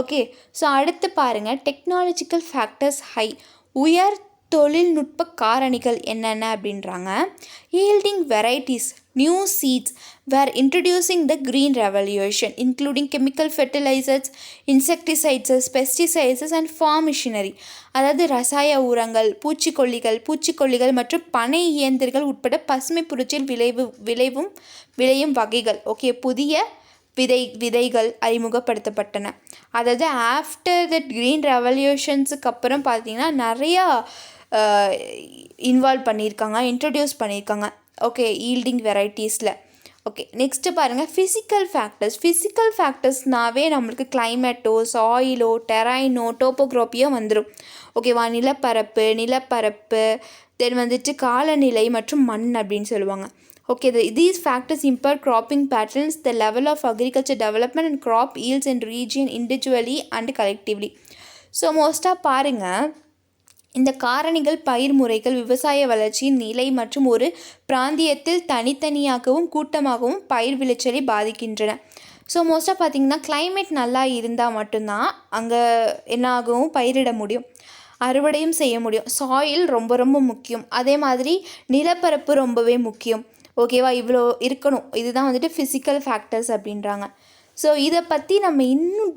ஓகே, ஸோ அடுத்து பாருங்கள், டெக்னாலஜிக்கல் ஃபேக்டர்ஸ் ஹை, உயர் தொழில்நுட்ப காரணிகள் என்னென்ன அப்படின்றாங்க. Yielding varieties, new seeds were introducing the green revolution including chemical fertilizers, insecticides, pesticides and farm machinery. அதாவது ரசாய உரங்கள், பூச்சிக்கொல்லிகள் மற்றும் பனை இயந்திரங்கள் உட்பட பசுமை புரட்சியில் விளையும் வகைகள், ஓகே, புதிய விதைகள் அறிமுகப்படுத்தப்பட்டன. அதாவது ஆஃப்டர் தட் க்ரீன் ரெவல்யூஷன்ஸுக்கு அப்புறம் பார்த்திங்கன்னா நிறையா இன்ட்ரடியூஸ் பண்ணியிருக்காங்க. ஓகே, ஈல்டிங் வெரைட்டிஸில். ஓகே, நெக்ஸ்ட்டு பாருங்கள், ஃபிசிக்கல் ஃபேக்டர்ஸ்னாவே நம்மளுக்கு கிளைமேட்டோ, சாயிலோ, டெரைனோ, டோப்போகிராஃபியோ வந்துடும். ஓகேவா, நிலப்பரப்பு தென் வந்துட்டு காலநிலை மற்றும் மண் அப்படின்னு சொல்லுவாங்க. Okay, these factors impact cropping patterns, the level of agriculture development and crop yields in region individually and collectively. So மோஸ்ட்டாக பாருங்கள், இந்த காரணிகள் பயிர் முறைகள், விவசாய வளர்ச்சியின் நிலை மற்றும் ஒரு பிராந்தியத்தில் தனித்தனியாகவும் கூட்டமாகவும் பயிர் விளைச்சலை பாதிக்கின்றன. ஸோ மோஸ்ட்டாக பார்த்திங்கன்னா கிளைமேட் நல்லா இருந்தால் மட்டும்தான் அங்கே என்ன ஆகும், பயிரிட முடியும், அறுவடையும் செய்ய முடியும். சாயில் ரொம்ப ரொம்ப முக்கியம். அதே மாதிரி நிலப்பரப்பு ரொம்பவே முக்கியம். ஓகேவா, இவ்வளோ இருக்கணும். இதுதான் வந்துட்டு ஃபிசிக்கல் ஃபேக்டர்ஸ் அப்படின்றாங்க. ஸோ இதை பற்றி நம்ம இன்னும்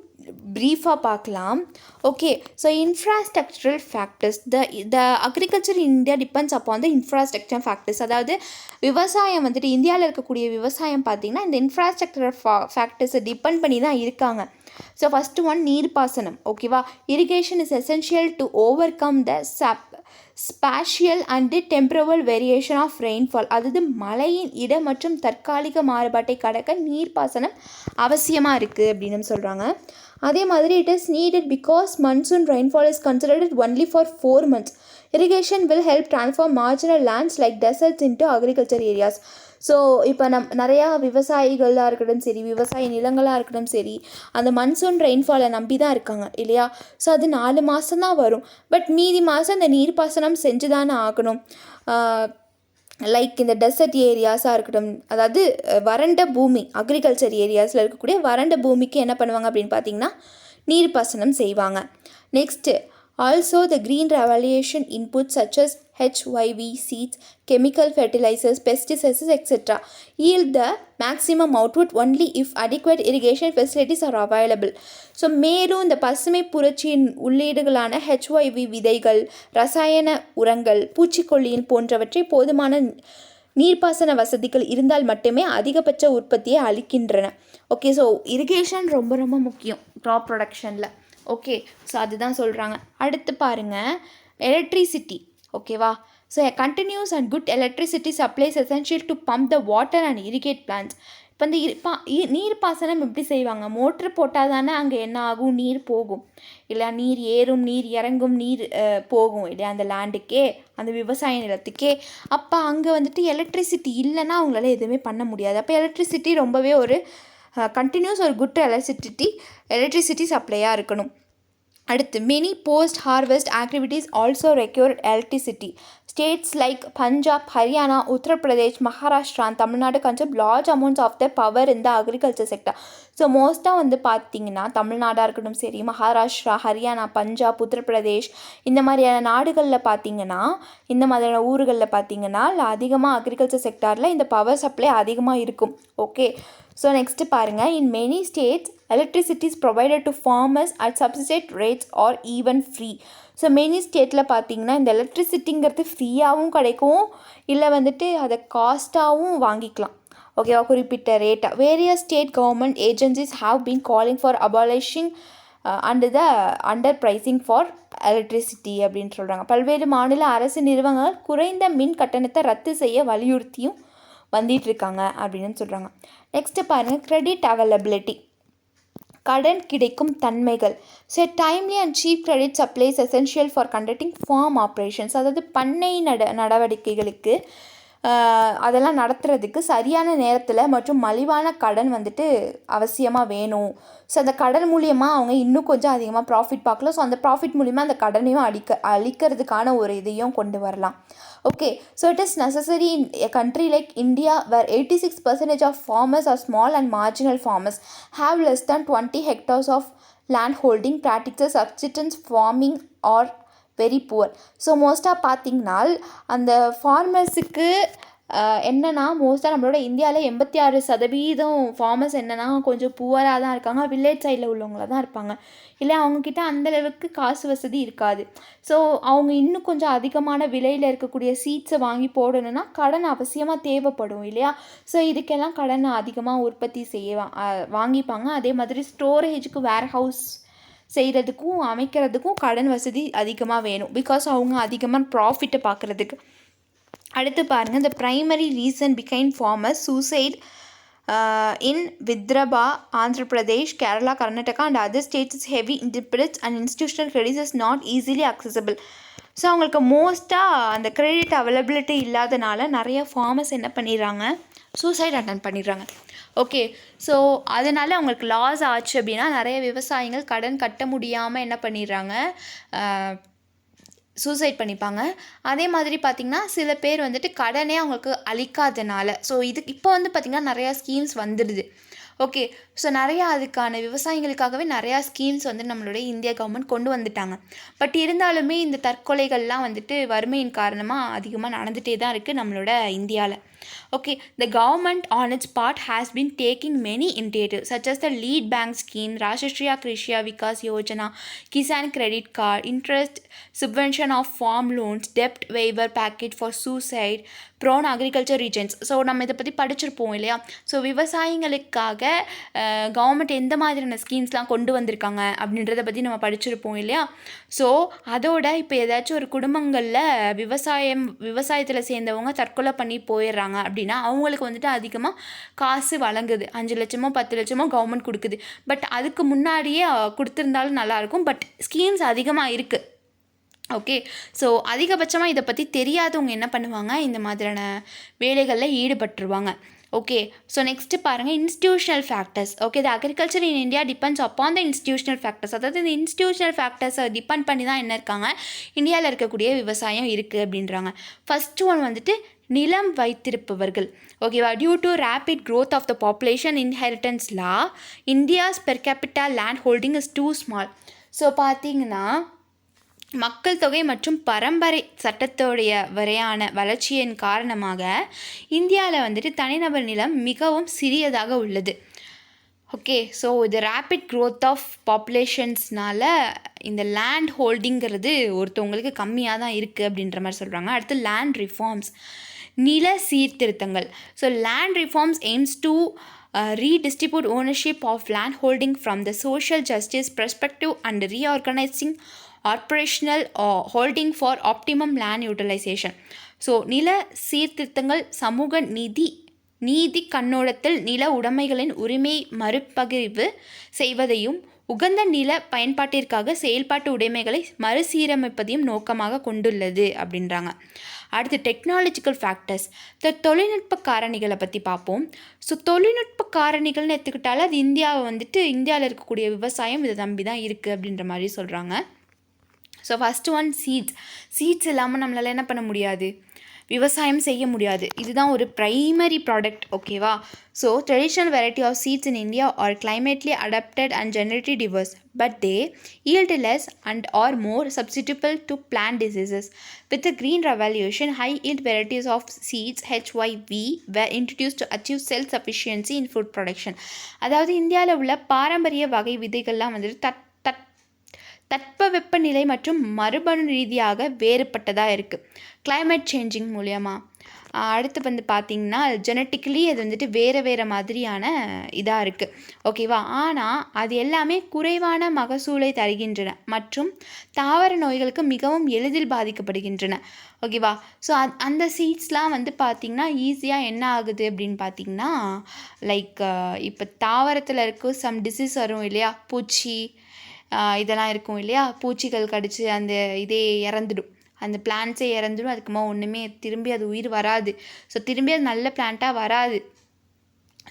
ப்ரீஃபாக பார்க்கலாம். Okay, so infrastructural factors, the agriculture in India depends upon the infrastructure factors. அதாவது விவசாயம் வந்துட்டு இந்தியாவில் இருக்கக்கூடிய விவசாயம் பார்த்திங்கன்னா இந்த இன்ஃப்ராஸ்ட்ரக்சரல் ஃபேக்டர்ஸை டிபெண்ட் பண்ணி தான் இருக்காங்க. ஸோ ஃபஸ்ட்டு ஒன் நீர்ப்பாசனம். ஓகேவா, irrigation is essential to overcome the spatial and temporal variation of rainfall. அதாவது மழையின் இட மற்றும் தற்காலிக மாறுபாட்டை கடக்க நீர்ப்பாசனம் அவசியமாக இருக்குது அப்படின்னு சொல்கிறாங்க. அதே மாதிரி it is needed because monsoon rainfall is considered only for 4 months. Irrigation will help transform marginal lands like deserts into agriculture areas. So இப்போ நிறையா விவசாயிகளாக இருக்கட்டும் சரி, விவசாய நிலங்களாக இருக்கட்டும் சரி, அந்த மன்சூன் ரெயின்ஃபாலை நம்பி தான் இருக்காங்க இல்லையா. ஸோ அது 4 மாதம் தான் வரும். பட் மீதி மாதம் இந்த நீர்ப்பாசனம் செஞ்சு தானே ஆகணும். லைக் இந்த டெசர்ட் ஏரியாஸாக இருக்கட்டும், அதாவது வறண்ட பூமி, அக்ரிகல்ச்சர் ஏரியாஸில் இருக்கக்கூடிய வறண்ட பூமிக்கு என்ன பண்ணுவாங்க அப்படின்னு பார்த்தீங்கன்னா நீர்ப்பாசனம் செய்வாங்க. Next also the green revolution inputs such as HYV seeds, chemical fertilizers, pesticides, etc. yield the maximum output only if adequate irrigation facilities are available. So மேலும் இந்த பசுமை புரட்சியின் உள்ளீடுகளான HYV விதைகள், ரசாயன உரங்கள், பூச்சிக்கொல்லியின் போன்றவற்றை போதுமான நீர்ப்பாசன வசதிகள் இருந்தால் மட்டுமே அதிகபட்ச உற்பத்தியை அளிக்கின்றன. ஓகே, ஸோ இரிகேஷன் ரொம்ப ரொம்ப முக்கியம் க்ராப் ப்ரொடக்ஷனில். ஓகே, ஸோ அதுதான் சொல்கிறாங்க. அடுத்து பாருங்கள், எலக்ட்ரிசிட்டி. ஓகேவா. So continuous and good electricity supplies essential to pump the water and irrigate plants. இப்போ இந்த நீர்ப்பாசனம் எப்படி செய்வாங்க? மோட்ரு போட்டால் தானே அங்கே என்ன ஆகும், நீர் போகும் இல்லை, நீர் ஏறும், நீர் இறங்கும், நீர் போகும் இல்லையா அந்த லேண்டுக்கே, அந்த விவசாய நிலத்துக்கே. அப்போ அங்கே வந்துட்டு எலக்ட்ரிசிட்டி இல்லைன்னா அவங்களால எதுவுமே பண்ண முடியாது. அப்போ எலக்ட்ரிசிட்டி ரொம்பவே ஒரு கண்டினியூஸ் ஒரு குட் எலக்ட்ரிசிட்டி சப்ளையாக இருக்கணும். அடுத்து many post harvest activities also require electricity. States like Punjab, Haryana, Uttar Pradesh, Maharashtra, Tamil Nadu consume large amounts of the power இந்த அக்ரிகல்ச்சர் செக்டர். ஸோ மோஸ்ட்டாக வந்து பார்த்திங்கன்னா தமிழ்நாடாக இருக்கட்டும் சரி, மகாராஷ்டிரா, ஹரியானா, பஞ்சாப், உத்தரப்பிரதேஷ் இந்த மாதிரியான நாடுகளில் பார்த்திங்கன்னா, இந்த மாதிரியான ஊர்களில் பார்த்திங்கன்னா அதிகமாக அக்ரிகல்ச்சர் செக்டாரில் இந்த பவர் சப்ளை அதிகமாக இருக்கும். ஓகே, ஸோ நெக்ஸ்ட்டு பாருங்கள், in many states electricity is provided to farmers at subsidised rates R even free. So many ஸ்டேட்டில் பார்த்திங்கன்னா இந்த எலக்ட்ரிசிட்டிங்கிறது ஃப்ரீயாகவும் கிடைக்கும், இல்லை வந்துட்டு அதை காஸ்ட்டாகவும் வாங்கிக்கலாம். ஓகேவா, குறிப்பிட்ட ரேட்டாக. Various state government agencies have been calling for abolishing under pricing for electricity அப்படின்னு சொல்கிறாங்க. பல்வேறு மாநில அரசு நிறுவனங்கள் குறைந்த மின் கட்டணத்தை ரத்து செய்ய வலியுறுத்தியும் வந்துட்டுருக்காங்க அப்படின்னு சொல்கிறாங்க. நெக்ஸ்ட்டு பாருங்கள், கிரெடிட் அவைலபிலிட்டி, கடன் கிடைக்கும் தன்மைகள். So timely and cheap credit supplies essential for conducting farm operations. அதாவது பண்ணை நடவடிக்கைகளுக்கு அதெல்லாம் நடத்துறதுக்கு சரியான நேரத்தில் மற்றும் மலிவான கடன் வந்துட்டு அவசியமாக வேணும். ஸோ அந்த கடன் மூலியமாக அவங்க இன்னும் கொஞ்சம் அதிகமாக ப்ராஃபிட் பார்க்கலாம். ஸோ அந்த ப்ராஃபிட் மூலிமா அந்த கடனையும் அளிக்கிறதுக்கான ஒரு இதையும் கொண்டு வரலாம். Okay, so it is necessary in a country like India where 86% of farmers are small and marginal farmers, have less than 20 hectares of land holding, practices subsistence farming or very poor. So மோஸ்ட்டாக பார்த்திங்கன்னா அந்த ஃபார்மர்ஸுக்கு என்னென்னா மோஸ்ட்டாக நம்மளோட இந்தியாவில் 86% ஃபார்மர்ஸ் என்னென்னா கொஞ்சம் புவராக தான் இருக்காங்க, வில்லேஜ் சைடில் உள்ளவங்களாக தான் இருப்பாங்க, இல்லை அவங்கக்கிட்ட அந்தளவுக்கு காசு வசதி இருக்காது. ஸோ அவங்க இன்னும் கொஞ்சம் அதிகமான விலையில் இருக்கக்கூடிய சீட்ஸை வாங்கி போடணுன்னா கடன் அவசியமாக தேவைப்படும் இல்லையா. ஸோ இதுக்கெல்லாம் கடன் அதிகமாக உற்பத்தி வாங்கிப்பாங்க. அதே மாதிரி ஸ்டோரேஜுக்கு வேர்ஹவுஸ் செய்கிறதுக்கும் அமைக்கிறதுக்கும் கடன் வசதி அதிகமாக வேணும், பிகாஸ் அவங்க அதிகமாக ப்ராஃபிட்டை பார்க்குறதுக்கு. அடுத்து பாருங்கள், the primary reason behind farmers suicide in Vidarbha, Andhra Pradesh, Kerala, Karnataka and other states is heavy indebtedness and institutional credit is not easily accessible. So அவங்களுக்கு மோஸ்ட்டாக அந்த கிரெடிட் அவைலபிலிட்டி இல்லாதனால நிறைய ஃபார்மர்ஸ் என்ன பண்ணிடுறாங்க, சூசைட் அட்டன் பண்ணிடுறாங்க. ஓகே, ஸோ அதனால் அவங்களுக்கு லாஸ் ஆச்சு அப்படின்னா நிறைய விவசாயிகள் கடன் கட்ட முடியாமல் என்ன பண்ணிடுறாங்க, சூசைட் பண்ணிப்பாங்க. அதே மாதிரி பார்த்திங்கன்னா சில பேர் வந்துட்டு கடனே அவங்களுக்கு அளிக்காதனால, ஸோ இப்போ வந்து பார்த்திங்கன்னா நிறையா ஸ்கீம்ஸ் வந்துடுது. ஓகே, ஸோ நிறையா அதுக்கான விவசாயிகளுக்காகவே நிறையா ஸ்கீம்ஸ் வந்து நம்மளுடைய இந்தியா கவர்மெண்ட் கொண்டு வந்துட்டாங்க. பட் இருந்தாலுமே இந்த தற்கொலைகள்லாம் வந்துட்டு வறுமையின் காரணமாக அதிகமாக நடந்துகிட்டே தான் இருக்குது நம்மளோட இந்தியாவில். Okay, the government on its part has been taking many initiatives such as the lead bank scheme, Rashtriya Krishi Vikas Yojana, Kisan Credit Card, interest subvention of farm loans, debt waiver package for suicide prone agriculture regions. So நம்ம இதை பற்றி படிச்சிருப்போம் இல்லையா. ஸோ விவசாயிகளுக்காக கவர்மெண்ட் எந்த மாதிரியான ஸ்கீம்ஸ்லாம் கொண்டு வந்திருக்காங்க அப்படின்றத பற்றி நம்ம படிச்சிருப்போம் இல்லையா. ஸோ அதோட இப்போ ஏதாச்சும் ஒரு குடும்பங்களில் விவசாயத்தில் சேர்ந்தவங்க தற்கொலை பண்ணி போயிடுறாங்க அப்படின்னா அவங்களுக்கு வந்துட்டு அதிகமாக காசு வழங்குது, 5 லட்சமோ 10 லட்சமோ கவர்மெண்ட் கொடுக்குது. பட் அதுக்கு முன்னாடியே கொடுத்துருந்தாலும் நல்லாயிருக்கும். பட் ஸ்கீம்ஸ் அதிகமாக இருக்குது. ஓகே. ஸோ அதிகபட்சமாக இதை பற்றி தெரியாதவங்க என்ன பண்ணுவாங்க, இந்த மாதிரியான வேலைகளில் ஈடுபட்டுருவாங்க. ஓகே. ஸோ நெக்ஸ்ட்டு பாருங்கள், institutional factors. Okay, the agriculture in India depends upon the institutional factors. அதாவது இந்த இன்ஸ்டிடியூஷனல் ஃபேக்டர்ஸை டிபெண்ட் பண்ணி தான் என்ன இருக்காங்க, இந்தியாவில் இருக்கக்கூடிய விவசாயம் இருக்குது அப்படின்றாங்க. ஃபஸ்ட்டு ஒன் வந்துட்டு நிலம் வைத்திருப்பவர்கள். ஓகேவா, due to rapid growth of the population inheritance law, India's per capital land holding is too small. So பார்த்தீங்கன்னா மக்கள் தொகை மற்றும் பரம்பரை சட்டத்தோடைய வரையான வளர்ச்சியின் காரணமாக இந்தியாவில் வந்துட்டு தனிநபர் நிலம் மிகவும் சிறியதாக உள்ளது. ஓகே. ஸோ இது ரேபிட் க்ரோத் ஆஃப் பாப்புலேஷன்ஸ்னால இந்த லேண்ட் ஹோல்டிங்கிறது ஒருத்தவங்களுக்கு கம்மியாக தான் இருக்குது அப்படின்ற மாதிரி சொல்கிறாங்க. அடுத்து லேண்ட் ரிஃபார்ம்ஸ், நில சீர்திருத்தங்கள். So land reforms AIIMS to redistribute ownership of land holding from the social justice perspective and reorganizing operational holding for optimum land utilization. So நில சீர்திருத்தங்கள் சமூக நீதி கண்ணோட்டத்தில் நில உடைமைகளின் உரிமை மறுபகிர்வு செய்வதையும் உகந்த நில பயன்பாட்டிற்காக செயல்பாட்டு உடைமைகளை மறுசீரமைப்பதையும் நோக்கமாக கொண்டுள்ளது அப்படின்றாங்க. அடுத்து டெக்னாலஜிக்கல் ஃபேக்டர்ஸ், தொழில்நுட்ப காரணிகளை பற்றி பார்ப்போம். ஸோ தொழில்நுட்ப காரணிகள்னு எடுத்துக்கிட்டாலும் அது இந்தியாவில் இருக்கக்கூடிய விவசாயம் இதை நம்பி தான் இருக்குது அப்படின்ற மாதிரி சொல்கிறாங்க. ஸோ ஃபஸ்ட்டு ஒன் சீட்ஸ் இல்லாமல் நம்மளால் என்ன பண்ண முடியாது, விவசாயம் செய்ய முடியாது. இதுதான் ஒரு ப்ரைமரி ப்ராடக்ட். ஓகேவா. So traditional variety of seeds in India are climatically adapted and generative diverse but they yield less and are more susceptible to plant diseases. With the green revolution, high yield varieties of seeds HYV were introduced to achieve self-sufficiency in food production. அதாவது இந்தியாவில் உள்ள பாரம்பரிய வகை விதைகள்லாம் வந்துட்டு தட்பவெப்பநிலை மற்றும் மரபணு ரீதியாக வேறுபட்டதாக இருக்குது கிளைமேட் சேஞ்சிங் மூலயமா. அடுத்து பார்த்திங்கன்னா ஜெனட்டிக்கலி அது வந்துட்டு வேறு மாதிரியான இதாக இருக்குது. ஓகேவா. ஆனால் அது எல்லாமே குறைவான மகசூலை தருகின்றன மற்றும் தாவர நோய்களுக்கு மிகவும் எளிதில் பாதிக்கப்படுகின்றன. ஓகேவா. ஸோ அந்த சீட்ஸ்லாம் பார்த்திங்கன்னா ஈஸியாக என்ன ஆகுது அப்படின்னு பார்த்திங்கன்னா லைக் இப்போ தாவரத்தில் இருக்க சம் டிசீஸ் வரும் இல்லையா, பூச்சி இதெல்லாம் இருக்கும் இல்லையா, பூச்சிகள் கடித்து அந்த இதே இறந்துடும், அந்த பிளான்ட்ஸே இறந்துடும். அதுக்குமா ஒன்றுமே திரும்பி அது உயிர் வராது. ஸோ திரும்பி அது நல்ல பிளான்ட்டாக வராது.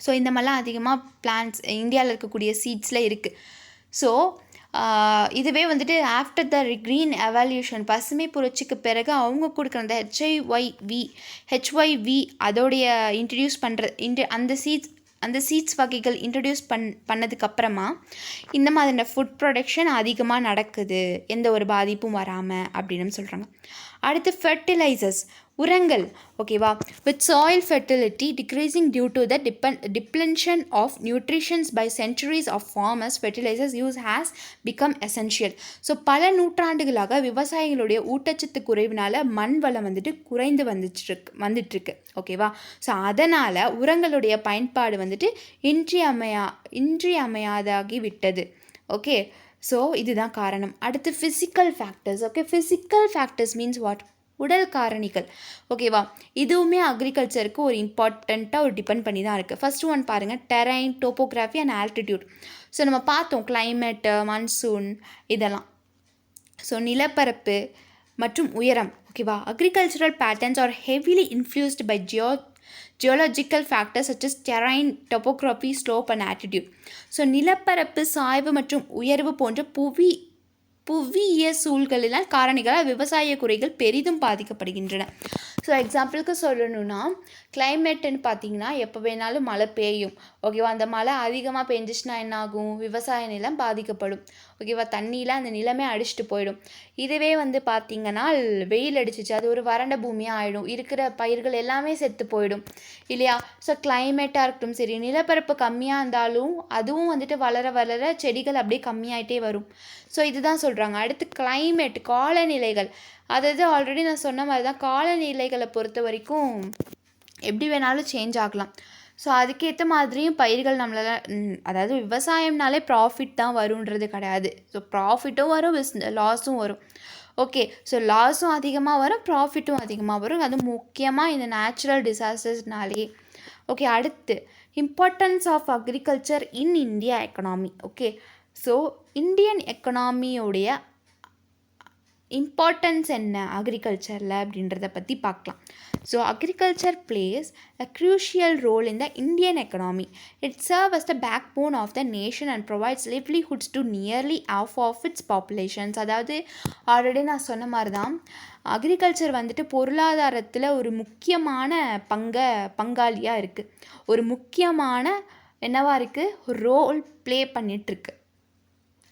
ஸோ இந்த மாதிரிலாம் அதிகமாக பிளான்ட்ஸ் இந்தியாவில் இருக்கக்கூடிய சீட்ஸில் இருக்குது. ஸோ இதுவே ஆஃப்டர் த க்ரீன் எவல்யூஷன், பசுமை புரட்சிக்கு பிறகு அவங்க கொடுக்குற அந்த ஹெச்ஒய்வி அதோடைய இன்ட்ரடியூஸ் பண்ணுற அந்த சீட்ஸ் வகைகள் இன்ட்ரடியூஸ் பண்ணதுக்கப்புறமா இந்த மாதிரி ஃபுட் ப்ரொடக்ஷன் அதிகமாக நடக்குது, எந்த ஒரு பாதிப்பும் வராமல் அப்படின்னு சொல்கிறாங்க. அடுத்து ஃபெர்டிலைசர்ஸ், உரங்கள். ஓகேவா. With soil fertility decreasing due to the depletion of nutritions by centuries of farmers, fertilizers use has become essential. So பல நூற்றாண்டுகளாக விவசாயிகளுடைய ஊட்டச்சத்து குறைவினால் மண் வளம் குறைந்து வந்துட்டுருக்கு. ஓகேவா. ஸோ அதனால் உரங்களுடைய பயன்பாடு இன்றியமையாதாகி விட்டது. ஓகே. ஸோ இதுதான் காரணம். அடுத்து physical factors. Okay, physical factors means what, உடல் காரணிகள். ஓகேவா. இதுவுமே அக்ரிகல்ச்சருக்கு ஒரு இம்பார்ட்டண்ட்டாக ஒரு டிபெண்ட் பண்ணி தான் இருக்குது. ஃபஸ்ட்டு ஒன் பாருங்கள், terrain, topography and altitude. So நம்ம பார்த்தோம் கிளைமேட்டு, மன்சூன் இதெல்லாம். ஸோ நிலப்பரப்பு மற்றும் உயரம். ஓகேவா. Agricultural patterns are heavily influenced by geological factors such as terrain, topography, slope and altitude. So நிலப்பரப்பு, சாய்வு மற்றும் உயர்வு போன்ற புவியிய சூழ்களினால் காரணிகளால் விவசாய குறைகள் பெரிதும் பாதிக்கப்படுகின்றன. ஸோ எக்ஸாம்பிளுக்கு சொல்லணும்னா கிளைமேட்டுன்னு பார்த்தீங்கன்னா எப்போ வேணாலும் மழை பெய்யும். ஓகேவா. அந்த மழை அதிகமாக பெஞ்சிச்சுன்னா என்ன ஆகும், விவசாய நிலம் பாதிக்கப்படும். ஓகேவா. தண்ணியில் அந்த நிலமே அடிச்சுட்டு போயிடும். இதுவே பார்த்திங்கன்னா வெயில் அடிச்சிச்சு, அது ஒரு வறண்ட பூமியாக ஆகிடும், இருக்கிற பயிர்கள் எல்லாமே செத்து போயிடும் இல்லையா. ஸோ கிளைமேட்டாக இருக்கட்டும் சரி, நிலப்பரப்பு கம்மியாக இருந்தாலும் அதுவும் வளர வளர செடிகள் அப்படியே கம்மியாயிட்டே வரும். ஸோ இதுதான் சொல்கிறாங்க. அடுத்து கிளைமேட், காலநிலைகள். அதாவது ஆல்ரெடி நான் சொன்ன மாதிரி தான் காலநிலைகளை பொறுத்த வரைக்கும் எப்படி வேணாலும் சேஞ்ச் ஆகலாம். ஸோ அதுக்கேற்ற மாதிரியும் பயிர்கள் நம்மளால், அதாவது விவசாயம்னாலே ப்ராஃபிட் தான் வருன்றது கிடையாது. ஸோ ப்ராஃபிட்டும் வரும், லாஸும் வரும். ஓகே. ஸோ லாஸும் அதிகமாக வரும், ப்ராஃபிட்டும் அதிகமாக வரும். அது முக்கியமாக இந்த நேச்சுரல் டிசாஸ்டர்ஸ்னாலே. ஓகே. அடுத்து importance of agriculture in India economy. Okay. So Indian எக்கனாமியோடைய இம்பார்ட்டன்ஸ் என்ன அக்ரிகல்ச்சரில் அப்படின்றத பற்றி பார்க்கலாம். So agriculture plays a crucial role in the Indian economy. It serves as the backbone of the nation and provides livelihoods to nearly half of its populations. அதாவது ஆல்ரெடி நான் சொன்ன மாதிரி தான் அக்ரிகல்ச்சர் வந்துட்டு பொருளாதாரத்தில் ஒரு முக்கியமான பங்காளியாக இருக்குது, ஒரு முக்கியமான என்னவா இருக்குது, ஒரு ரோல் ப்ளே பண்ணிகிட்ருக்கு.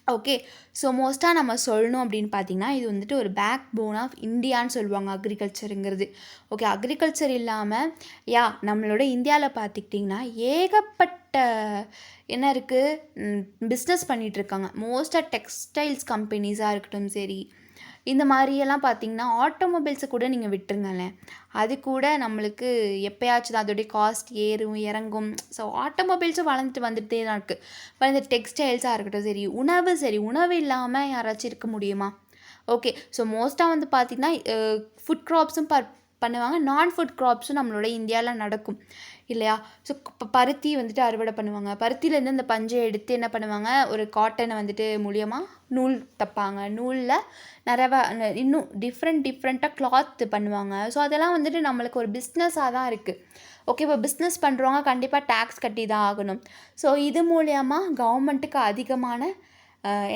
ஓகே, ஸோ மோஸ்ட்டாக நம்ம சொல்லணும் அப்படின்னு பார்த்திங்கன்னா இது வந்துட்டு ஒரு பேக் போன் ஆஃப் இந்தியான்னு சொல்லுவாங்க அக்ரிகல்ச்சருங்கிறது. ஓகே, அக்ரிகல்ச்சர் இல்லாமல் நம்மளோட இந்தியாவில் பார்த்துக்கிட்டிங்கன்னா ஏகப்பட்ட என்ன இருக்குது பிஸ்னஸ் பண்ணிகிட்ருக்காங்க. மோஸ்ட்டாக டெக்ஸ்டைல்ஸ் கம்பெனிஸாக இருக்கட்டும் சரி, இந்த மாதிரியெல்லாம் பார்த்திங்கன்னா ஆட்டோமொபைல்ஸை கூட நீங்கள் விட்டுருங்களேன், அது கூட நம்மளுக்கு எப்போயாச்சும் தான் அதோடைய காஸ்ட் ஏறும் இறங்கும். ஸோ ஆட்டோமொபைல்ஸும் வந்துகிட்டே தான் இருக்குது. இப்போ இந்த டெக்ஸ்டைல்ஸாக இருக்கட்டும் சரி, உணவு இல்லாமல் யாராச்சும் இருக்க முடியுமா? ஓகே, ஸோ மோஸ்ட்டாக வந்து பார்த்திங்கன்னா ஃபுட் க்ராப்ஸும் பண்ணுவாங்க, நான் ஃபுட் க்ராப்ஸும் நம்மளோட இந்தியாவில் நடக்கும் இல்லையா? ஸோ இப்போ பருத்தி வந்துட்டு அறுவடை பண்ணுவாங்க, பருத்தியிலேருந்து அந்த பஞ்சை எடுத்து என்ன பண்ணுவாங்க, ஒரு காட்டனை வந்துட்டு மூலியமாக நூல் தப்பாங்க, நூலில் நிறைய இன்னும் டிஃப்ரெண்ட்டாக கிளாத் பண்ணுவாங்க. ஸோ அதெல்லாம் வந்துட்டு நம்மளுக்கு ஒரு பிஸ்னஸாக தான் இருக்குது. ஓகே, இப்போ பிஸ்னஸ் பண்ணுறவங்க கண்டிப்பாக டேக்ஸ் கட்டி தான் ஆகணும். ஸோ இது மூலியமாக கவர்மெண்ட்டுக்கு அதிகமான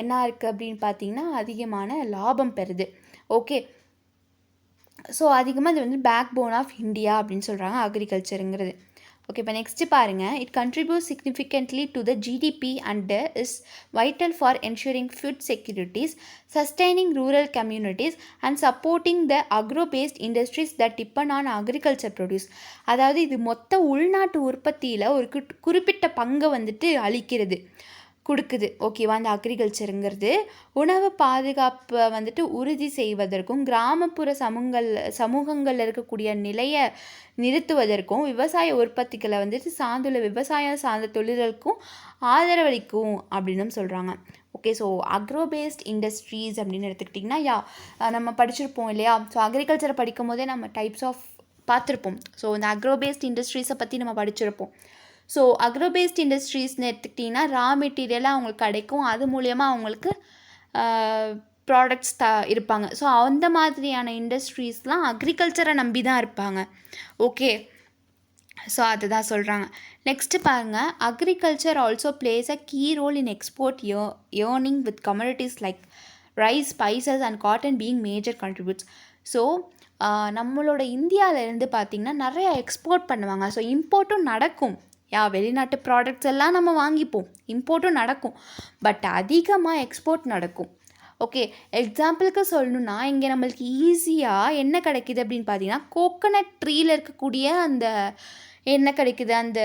என்ன இருக்குது அப்படின்னு பார்த்திங்கன்னா அதிகமான லாபம் பெறுது. ஓகே, ஸோ அதிகமாக இது வந்து பேக் போன் ஆஃப் இந்தியா அப்படின்னு சொல்கிறாங்க அக்ரிகல்ச்சருங்கிறது. ஓகே, இப்போ நெக்ஸ்ட்டு பாருங்கள். It contribute significantly to the GDP and is vital for ensuring food securities, sustaining rural communities and supporting the agro paste industries that depend on agriculture produce. அதாவது இது மொத்த உள்நாட்டு உற்பத்தியில் ஒரு குறிப்பிட்ட பங்கை வந்துட்டு கொடுக்குது. ஓகேவா? அந்த அக்ரிகல்ச்சருங்கிறது உணவு பாதுகாப்பை வந்துட்டு உறுதி செய்வதற்கும் கிராமப்புற சமூகங்களில் இருக்கக்கூடிய நிலையை நிறுத்துவதற்கும் விவசாய உற்பத்திகளை வந்துட்டு விவசாயம் சார்ந்த தொழில்களுக்கும் ஆதரவளிக்கும் அப்படின்னு சொல்கிறாங்க. Okay, so agro paste industries அப்படின்னு எடுத்துக்கிட்டிங்கன்னா நம்ம படிச்சிருப்போம் இல்லையா? ஸோ அக்ரிகல்ச்சரை படிக்கும் போதே நம்ம டைப்ஸ் ஆஃப் பார்த்துருப்போம். ஸோ இந்த அக்ரோ பேஸ்ட் இண்டஸ்ட்ரீஸை பற்றி நம்ம படிச்சிருப்போம். ஸோ அக்ரோ பேஸ்ட் இண்டஸ்ட்ரீஸ்னு எடுத்துக்கிட்டிங்கன்னா ரா மெட்டீரியலாக அவங்களுக்கு கிடைக்கும், அது மூலயமா அவங்களுக்கு ப்ராடக்ட்ஸ் இருப்பாங்க. ஸோ அந்த மாதிரியான இண்டஸ்ட்ரீஸ்லாம் அக்ரிகல்ச்சரை நம்பி தான் இருப்பாங்க. ஓகே, ஸோ அதுதான் சொல்கிறாங்க. நெக்ஸ்ட்டு பாருங்கள், agriculture also plays a key role in export earning with commodities like rice, spices and cotton being major contributes. So நம்மளோட இந்தியாவிலேருந்து பார்த்திங்கன்னா நிறையா எக்ஸ்போர்ட் பண்ணுவாங்க. ஸோ இம்போர்ட்டும் நடக்கும், வெளிநாட்டு ப்ராடக்ட்ஸ் எல்லாம் நம்ம வாங்கிப்போம், இம்போர்ட்டும் நடக்கும், பட் அதிகமாக எக்ஸ்போர்ட் நடக்கும். ஓகே, எக்ஸாம்பிளுக்கு சொல்லணுன்னா இங்கே நம்மளுக்கு ஈஸியாக என்ன கிடைக்கிது அப்படின்னு பார்த்தீங்கன்னா கோகோனட் ட்ரீயில் இருக்கக்கூடிய அந்த என்ன கிடைக்குது, அந்த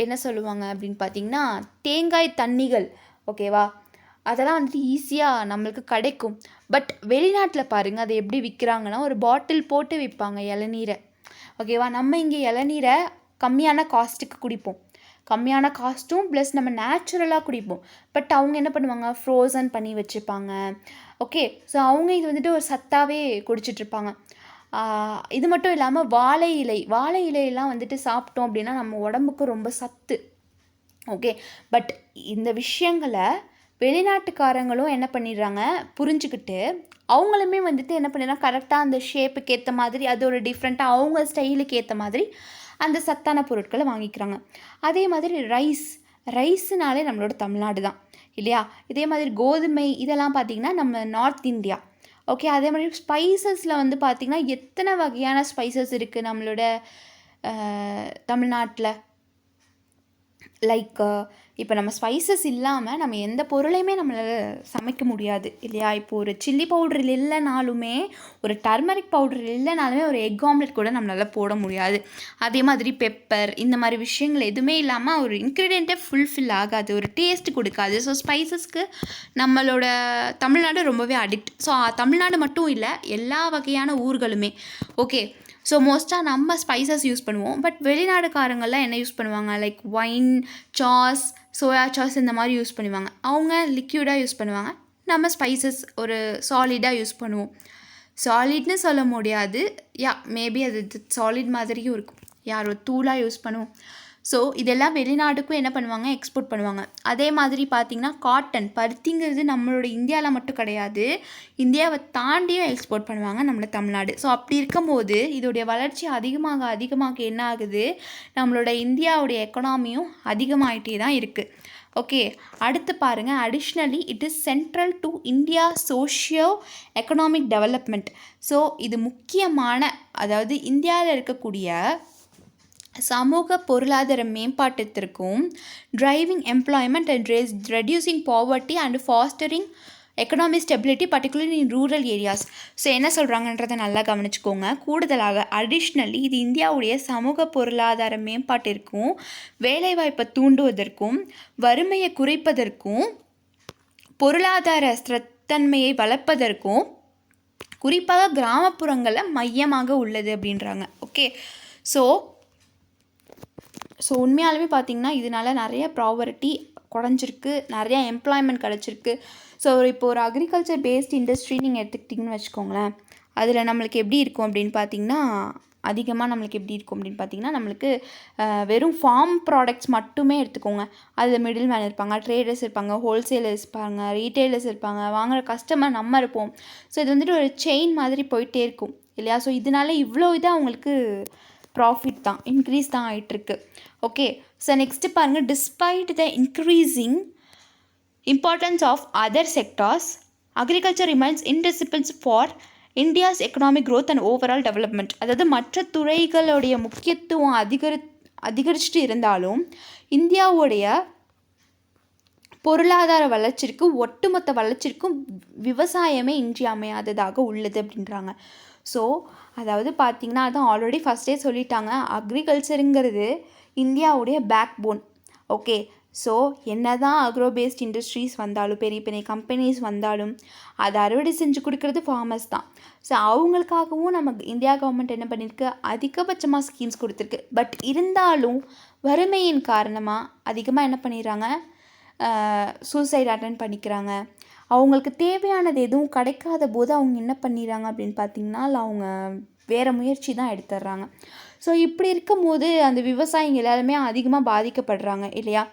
என்ன சொல்லுவாங்க அப்படின்னு பார்த்தீங்கன்னா தேங்காய் தண்ணிகள். ஓகேவா? அதெல்லாம் வந்துட்டு ஈஸியாக நம்மளுக்கு கிடைக்கும். பட் வெளிநாட்டில் பாருங்கள் அதை எப்படி விற்கிறாங்கன்னா ஒரு பாட்டில் போட்டு விற்பாங்க இளநீரை. ஓகேவா? நம்ம இங்கே இளநீரை கம்மியான காஸ்ட்டுக்கு குடிப்போம், கம்மியான காஸ்ட்டும் ப்ளஸ் நம்ம நேச்சுரலாக குடிப்போம். பட் அவங்க என்ன பண்ணுவாங்க, ஃப்ரோசன் பண்ணி வச்சுப்பாங்க. ஓகே, ஸோ அவங்க இது வந்துட்டு ஒரு சத்தாகவே குடிச்சிட்ருப்பாங்க. இது மட்டும் இல்லாமல் வாழை இலையெல்லாம் வந்துட்டு சாப்பிட்டோம் அப்படின்னா நம்ம உடம்புக்கு ரொம்ப சத்து. ஓகே, பட் இந்த விஷயங்களை வெளிநாட்டுக்காரங்களும் என்ன பண்ணிடுறாங்க புரிஞ்சுக்கிட்டு அவங்களுமே வந்துட்டு என்ன பண்ணிடுறாங்க கரெக்டாக அந்த ஷேப்புக்கு ஏற்ற மாதிரி அது ஒரு டிஃப்ரெண்ட்டாக அவங்க ஸ்டைலுக்கு ஏற்ற மாதிரி அந்த சத்தான பொருட்களை வாங்கிக்கிறாங்க. அதே மாதிரி ரைஸுனாலே நம்மளோட தமிழ்நாடு தான் இல்லையா? இதே மாதிரி கோதுமை இதெல்லாம் பார்த்திங்கன்னா நம்ம நார்த் இந்தியா. ஓகே, அதே மாதிரி ஸ்பைசஸில் வந்து பார்த்திங்கன்னா எத்தனை வகையான ஸ்பைசஸ் இருக்குது நம்மளோட தமிழ்நாட்டில். லைக் இப்போ நம்ம ஸ்பைசஸ் இல்லாமல் நம்ம எந்த பொருளையுமே நம்மளால் சமைக்க முடியாது இல்லையா? இப்போது ஒரு சில்லி பவுடர் இல்லைனாலுமே, ஒரு டர்மரிக் பவுடர் இல்லைனாலுமே ஒரு எக் ஆம்லெட் கூட நம்மளால் போட முடியாது. அதே மாதிரி பெப்பர் இந்த மாதிரி விஷயங்கள் எதுவுமே இல்லாமல் ஒரு இன்க்ரீடியண்ட்டே ஃபுல்ஃபில் ஆகாது, ஒரு டேஸ்ட் கொடுக்காது. ஸோ ஸ்பைசஸ்க்கு நம்மளோட தமிழ்நாடு ரொம்பவே அடிக்ட். ஸோ தமிழ்நாடு மட்டும் இல்லை, எல்லா வகையான ஊர்களுமே. ஓகே, ஸோ மோஸ்ட்டாக நம்ம ஸ்பைசஸ் யூஸ் பண்ணுவோம். பட் வெளிநாடுக்காரங்கள்லாம் என்ன யூஸ் பண்ணுவாங்க, like wine sauce, soya sauce இந்த மாதிரி யூஸ் பண்ணுவாங்க. அவங்க லிக்யூடாக யூஸ் பண்ணுவாங்க, நம்ம ஸ்பைசஸ் ஒரு சாலிடாக யூஸ் பண்ணுவோம். சாலிட்னு சொல்ல முடியாது, மேபி அது சாலிட் மாதிரியும் இருக்கும், ஒரு தூளாக யூஸ் பண்ணுவோம். ஸோ இதெல்லாம் வெளிநாடுக்கும் என்ன பண்ணுவாங்க, எக்ஸ்போர்ட் பண்ணுவாங்க. அதே மாதிரி பார்த்திங்கன்னா காட்டன், பருத்திங்கிறது நம்மளோட இந்தியாவில் மட்டும் கிடையாது, இந்தியாவை தாண்டியும் எக்ஸ்போர்ட் பண்ணுவாங்க நம்மளோட தமிழ்நாடு. ஸோ அப்படி இருக்கும்போது இதோடைய வளர்ச்சி அதிகமாக என்ன ஆகுது, நம்மளோட இந்தியாவுடைய எக்கனாமியும் அதிகமாகிட்டே தான் இருக்குது. ஓகே, அடுத்து பாருங்கள், additionally it is central to India socio economic development. So இது முக்கியமான, அதாவது இந்தியாவில் இருக்கக்கூடிய சமூக பொருளாதார மேம்பாட்டத்திற்கும் driving employment and reducing poverty and fostering economic stability particularly in rural areas. So என்ன சொல்கிறாங்கன்றதை நல்லா கவனிச்சுக்கோங்க. கூடுதலாக அடிஷ்னலி இது இந்தியாவுடைய சமூக பொருளாதார மேம்பாட்டிற்கும் வேலைவாய்ப்பை தூண்டுவதற்கும் வறுமையை குறைப்பதற்கும் பொருளாதார ஸ்திரத்தன்மையை வளர்ப்பதற்கும் குறிப்பாக கிராமப்புறங்களில் மையமாக உள்ளது அப்படின்றாங்க. ஓகே, ஸோ உண்மையாலுமே பார்த்திங்கன்னா இதனால் நிறைய ப்ராவர்ட்டி குறைஞ்சிருக்கு, நிறையா எம்ப்ளாய்மெண்ட் கிடச்சிருக்கு. ஸோ இப்போ ஒரு அக்ரிகல்ச்சர் பேஸ்ட் இண்டஸ்ட்ரி நீங்கள் எடுத்துக்கிட்டிங்கன்னு வச்சுக்கோங்களேன், அதில் நம்மளுக்கு எப்படி இருக்கும் அப்படின்னு பார்த்திங்கன்னா, அதிகமாக நம்மளுக்கு எப்படி இருக்கும் அப்படின்னு பார்த்திங்கன்னா, நம்மளுக்கு வெறும் ஃபார்ம் ப்ராடக்ட்ஸ் மட்டுமே எடுத்துக்கோங்க. அதில் மிடில் மேன் இருப்பாங்க, ட்ரேடர்ஸ் இருப்பாங்க, ஹோல்சேலர்ஸ் இருப்பாங்க, ரீட்டெயிலர்ஸ் இருப்பாங்க, வாங்குகிற கஸ்டமர் நம்ம இருப்போம். ஸோ இது வந்துட்டு ஒரு செயின் மாதிரி போயிட்டே இருக்கும் இல்லையா. ஸோ இதனால இவ்வளோ இதாக அவங்களுக்கு ப்ராஃபிட் தான், இன்க்ரீஸ் தான் ஆகிட்டுருக்கு. ஓகே, ஸோ நெக்ஸ்ட்டு பாருங்கள், despite the increasing importance of other sectors, agriculture remains indispensable for India's economic growth and overall development. அதாவது மற்ற துறைகளுடைய முக்கியத்துவம் அதிகரிச்சுட்டு இருந்தாலும் இந்தியாவுடைய பொருளாதார வளர்ச்சிக்கும் ஒட்டுமொத்த வளர்ச்சிக்கும் விவசாயமே இன்றியமையாததாக உள்ளது அப்படின்றாங்க. ஸோ அதாவது பார்த்திங்கன்னா, அதான் ஆல்ரெடி ஃபஸ்ட்டே சொல்லிட்டாங்க, அக்ரிகல்ச்சருங்கிறது இந்தியாவுடைய பேக் போன். ஓகே, ஸோ என்ன தான் அக்ரோ பேஸ்ட் இண்டஸ்ட்ரீஸ் வந்தாலும், பெரிய பெரிய கம்பெனிஸ் வந்தாலும், அதை அறுவடை செஞ்சு கொடுக்குறது ஃபார்மர்ஸ் தான். ஸோ அவங்களுக்காகவும் நம்ம இந்தியா கவர்மெண்ட் என்ன பண்ணியிருக்கு, அதிகபட்சமாக ஸ்கீம்ஸ் கொடுத்துருக்கு. பட் இருந்தாலும் வறுமையின் காரணமாக அதிகமாக என்ன பண்ணிடுறாங்க, சூசைட் அட்டன் பண்ணிக்கிறாங்க. அவங்களுக்கு தேவையானது எதுவும் கிடைக்காத போது அவங்க என்ன பண்ணிடுறாங்க அப்படின்னு பார்த்திங்கன்னா, அவங்க வேறு முயற்சி தான் எடுத்துடுறாங்க. ஸோ இப்படி இருக்கும் போது அந்த விவசாயிகள் எல்லாருமே அதிகமாக பாதிக்கப்படுறாங்க இல்லையா.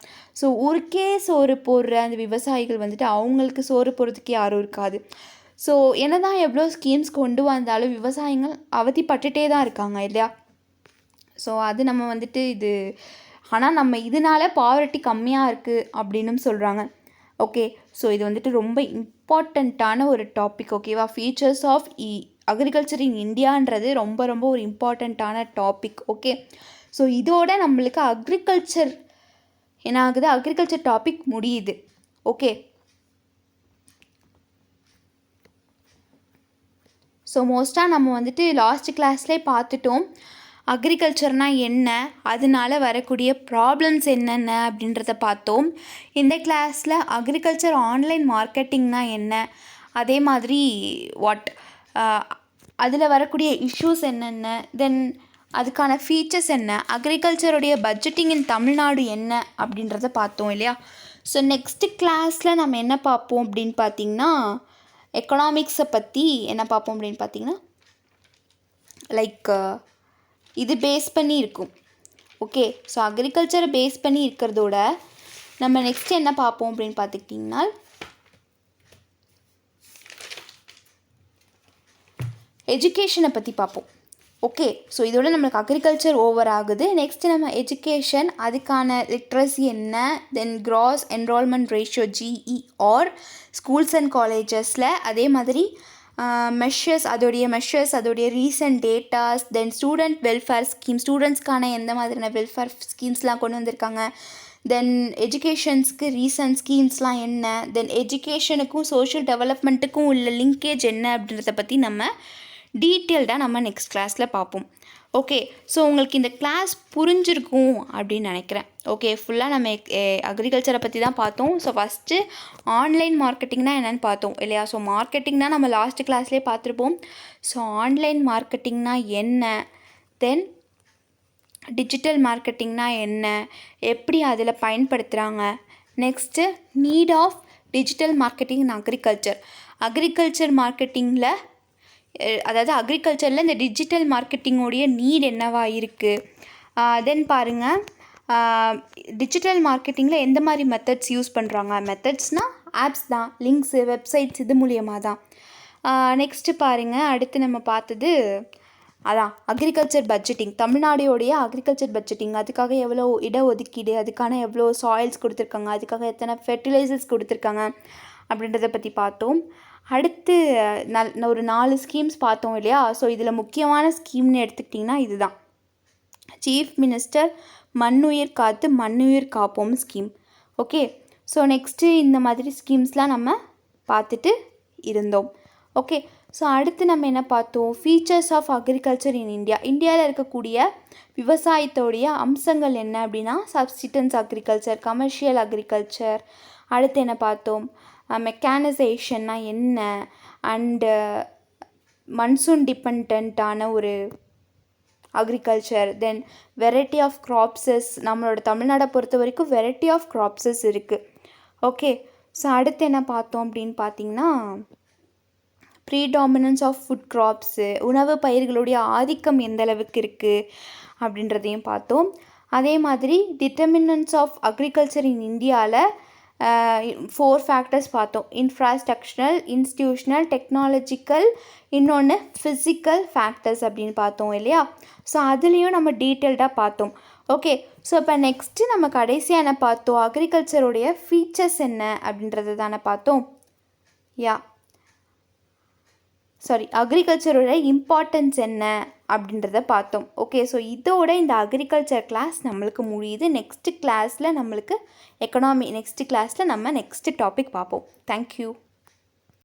ஸோ ஊருக்கே சோறு போடுற அந்த விவசாயிகள் வந்துட்டு அவங்களுக்கு சோறு போடுறதுக்கு யாரும் இருக்காது. ஸோ என்ன தான் எவ்வளோ ஸ்கீம்ஸ் கொண்டு வந்தாலும் விவசாயிகள் அவதிப்பட்டுட்டே தான் இருக்காங்க இல்லையா. ஸோ அது நம்ம வந்துட்டு இது, ஆனால் நம்ம இதனால பாவர்ட்டி கம்மியாக இருக்குது அப்படின்னு சொல்கிறாங்க. ஓகே, ஸோ இது வந்துட்டு ரொம்ப இம்பார்ட்டண்ட்டான ஒரு டாபிக். ஓகேவா, ஃபீச்சர்ஸ் ஆஃப் அக்ரிகல்ச்சர் இன் இந்தியான்றது ரொம்ப ரொம்ப ஒரு இம்பார்ட்டண்ட்டான டாபிக். ஓகே, ஸோ இதோட நம்மளுக்கு அக்ரிகல்ச்சர் என்ன ஆகுது, அக்ரிகல்ச்சர் டாபிக் முடியுது. ஓகே, ஸோ மோஸ்ட்டாக நம்ம வந்துட்டு லாஸ்ட் கிளாஸ்லேயே பார்த்துட்டோம் அக்ரிகல்ச்சர்னால் என்ன, அதனால வரக்கூடிய ப்ராப்ளம்ஸ் என்னென்ன அப்படின்றத பார்த்தோம். இந்த கிளாஸில் அக்ரிகல்ச்சர் ஆன்லைன் மார்க்கெட்டிங்னால் என்ன, அதே மாதிரி அதில் வரக்கூடிய இஷ்யூஸ் என்னென்ன, தென் அதுக்கான ஃபீச்சர்ஸ் என்ன, அக்ரிகல்ச்சருடைய பட்ஜெட்டிங் இன் தமிழ்நாடு என்ன அப்படின்றத பார்த்தோம் இல்லையா. ஸோ நெக்ஸ்ட்டு கிளாஸில் நம்ம என்ன பார்ப்போம் அப்படின்னு பார்த்திங்கன்னா, எக்கனாமிக்ஸை பற்றி என்ன பார்ப்போம் அப்படின்னு பார்த்திங்கன்னா, லைக் இது பேஸ் பண்ணி இருக்கும். ஓகே, ஸோ அக்ரிகல்ச்சரை பேஸ் பண்ணி இருக்கிறதோட நம்ம நெக்ஸ்ட் என்ன பார்ப்போம் அப்படின்னு பார்த்துக்கிட்டிங்கன்னா, எஜுகேஷனை பற்றி பார்ப்போம். ஓகே, ஸோ இதோட நம்மளுக்கு அக்ரிகல்ச்சர் ஓவர் ஆகுது. நெக்ஸ்ட்டு நம்ம எஜுகேஷன், அதுக்கான லிட்ரஸி என்ன, then gross enrolment ratio GER schools and காலேஜஸில், அதே மாதிரி மெஷர்ஸ், அதோடைய recent datas, then student welfare scheme, ஸ்டூடெண்ட்ஸ்க்கான எந்த மாதிரியான வெல்ஃபேர் ஸ்கீம்ஸ்லாம் கொண்டு வந்திருக்காங்க, தென் எஜுகேஷன்ஸ்க்கு ரீசன்ட் ஸ்கீம்ஸ்லாம் என்ன, தென் எஜுகேஷனுக்கும் சோஷியல் டெவலப்மெண்ட்டுக்கும் உள்ள லிங்கேஜ் என்ன அப்படின்றத பற்றி நம்ம டீட்டெயில்டாக நம்ம நெக்ஸ்ட் கிளாஸில் பார்ப்போம். ஓகே, ஸோ உங்களுக்கு இந்த கிளாஸ் புரிஞ்சிருக்கும் அப்படின்னு நினைக்கிறேன். ஓகே, ஃபுல்லாக நம்ம அக்ரிகல்ச்சரை பற்றி தான் பார்த்தோம். ஸோ ஃபஸ்ட்டு ஆன்லைன் மார்க்கெட்டிங்னால் என்னென்னு பார்த்தோம் இல்லையா. ஸோ மார்க்கெட்டிங்னா நம்ம லாஸ்ட் கிளாஸ்லேயே பார்த்துருப்போம். ஸோ ஆன்லைன் மார்க்கெட்டிங்னால் என்ன, தென் டிஜிட்டல் மார்க்கெட்டிங்னால் என்ன, எப்படி அதில் பயன்படுத்துகிறாங்க, next need of digital marketing in agriculture மார்க்கெட்டிங்கில், அதாவது அக்ரிகல்ச்சரில் இந்த டிஜிட்டல் மார்க்கெட்டிங்கோடைய நீட் என்னவா இருக்குது. தென் பாருங்கள், டிஜிட்டல் மார்க்கெட்டிங்கில் எந்த மாதிரி மெத்தட்ஸ் யூஸ் பண்ணுறாங்க? மெத்தட்ஸ்னால் ஆப்ஸ் தான், லிங்க்ஸு, வெப்சைட்ஸ் இது மூலியமாக தான். நெக்ஸ்ட்டு பாருங்கள், அடுத்து நம்ம பார்த்தது அதான் அக்ரிகல்ச்சர் பட்ஜெட்டிங். தமிழ்நாடுடைய அக்ரிகல்ச்சர் பட்ஜெட்டிங், அதுக்காக எவ்வளோ இட ஒதுக்கீடு, அதுக்கான எவ்வளோ சாயில்ஸ் கொடுத்துருக்காங்க, அதுக்காக எத்தனை ஃபெர்டிலைசர்ஸ் கொடுத்துருக்காங்க அப்படின்றத பற்றி பார்த்தோம். அடுத்து ஒரு 4 ஸ்கீம்ஸ் பார்த்தோம் இல்லையா? ஸோ இதில் முக்கியமான ஸ்கீம்னு எடுத்துக்கிட்டிங்கன்னா இதுதான், சீஃப் மினிஸ்டர் மண்ணுயிர் காத்து மண்ணுயிர் காப்போம் ஸ்கீம். ஓகே, ஸோ நெக்ஸ்ட்டு இந்த மாதிரி ஸ்கீம்ஸ்லாம் நம்ம பார்த்துட்டு இருந்தோம். ஓகே, ஸோ அடுத்து நம்ம என்ன பார்த்தோம்? Features of agriculture in India. இந்தியாவில் இருக்கக்கூடிய விவசாயத்தோடைய அம்சங்கள் என்ன அப்படின்னா, சப்சிஸ்டன்ஸ் அக்ரிகல்ச்சர், கமர்ஷியல் அக்ரிகல்ச்சர். அடுத்து என்ன பார்த்தோம்? மெக்கானைசேஷன்னா என்ன, அண்டு மன்சூன் டிபெண்ட்டான ஒரு அக்ரிகல்ச்சர். தென் வெரைட்டி ஆஃப் க்ராப்ஸஸ், நம்மளோட தமிழ்நாடை பொறுத்த வரைக்கும் வெரைட்டி ஆஃப் க்ராப்ஸஸ் இருக்குது. ஓகே, ஸோ அடுத்து என்ன பார்த்தோம் அப்படின்னு பார்த்தீங்கன்னா, ப்ரீடாமினன்ஸ் ஆஃப் ஃபுட் க்ராப்ஸு, உணவு பயிர்களுடைய ஆதிக்கம் எந்த அளவுக்கு இருக்குது அப்படின்றதையும் பார்த்தோம். அதே மாதிரி டிட்டர்மினன்ஸ் ஆஃப் அக்ரிகல்ச்சர் இன் இந்தியாவில் 4 ஃபேக்டர்ஸ் பார்த்தோம். இன்ஃப்ராஸ்ட்ரக்சரல், இன்ஸ்டிடியூஷனல், டெக்னாலஜிக்கல், இன்னொன்று ஃபிசிக்கல் ஃபேக்டர்ஸ் அப்படின்னு பார்த்தோம் இல்லையா? ஸோ அதுலேயும் நம்ம டீட்டெயில்டாக பார்த்தோம். ஓகே, ஸோ இப்போ நெக்ஸ்ட்டு நம்ம கடைசியாக என்ன பார்த்தோம்? அக்ரிகல்ச்சருடைய ஃபீச்சர்ஸ் என்ன அப்படின்றது தானே பார்த்தோம். அக்ரிகல்ச்சரோட இம்பார்ட்டன்ஸ் என்ன அப்படின்றத பார்த்தோம். ஓகே, ஸோ இதோட இந்த அக்ரிகல்ச்சர் கிளாஸ் நம்மளுக்கு முடியுது. நெக்ஸ்ட்டு கிளாஸில் நம்மளுக்கு எக்கனாமி, நெக்ஸ்ட்டு கிளாஸில் நம்ம நெக்ஸ்ட்டு டாபிக் பார்ப்போம். தேங்க்யூ.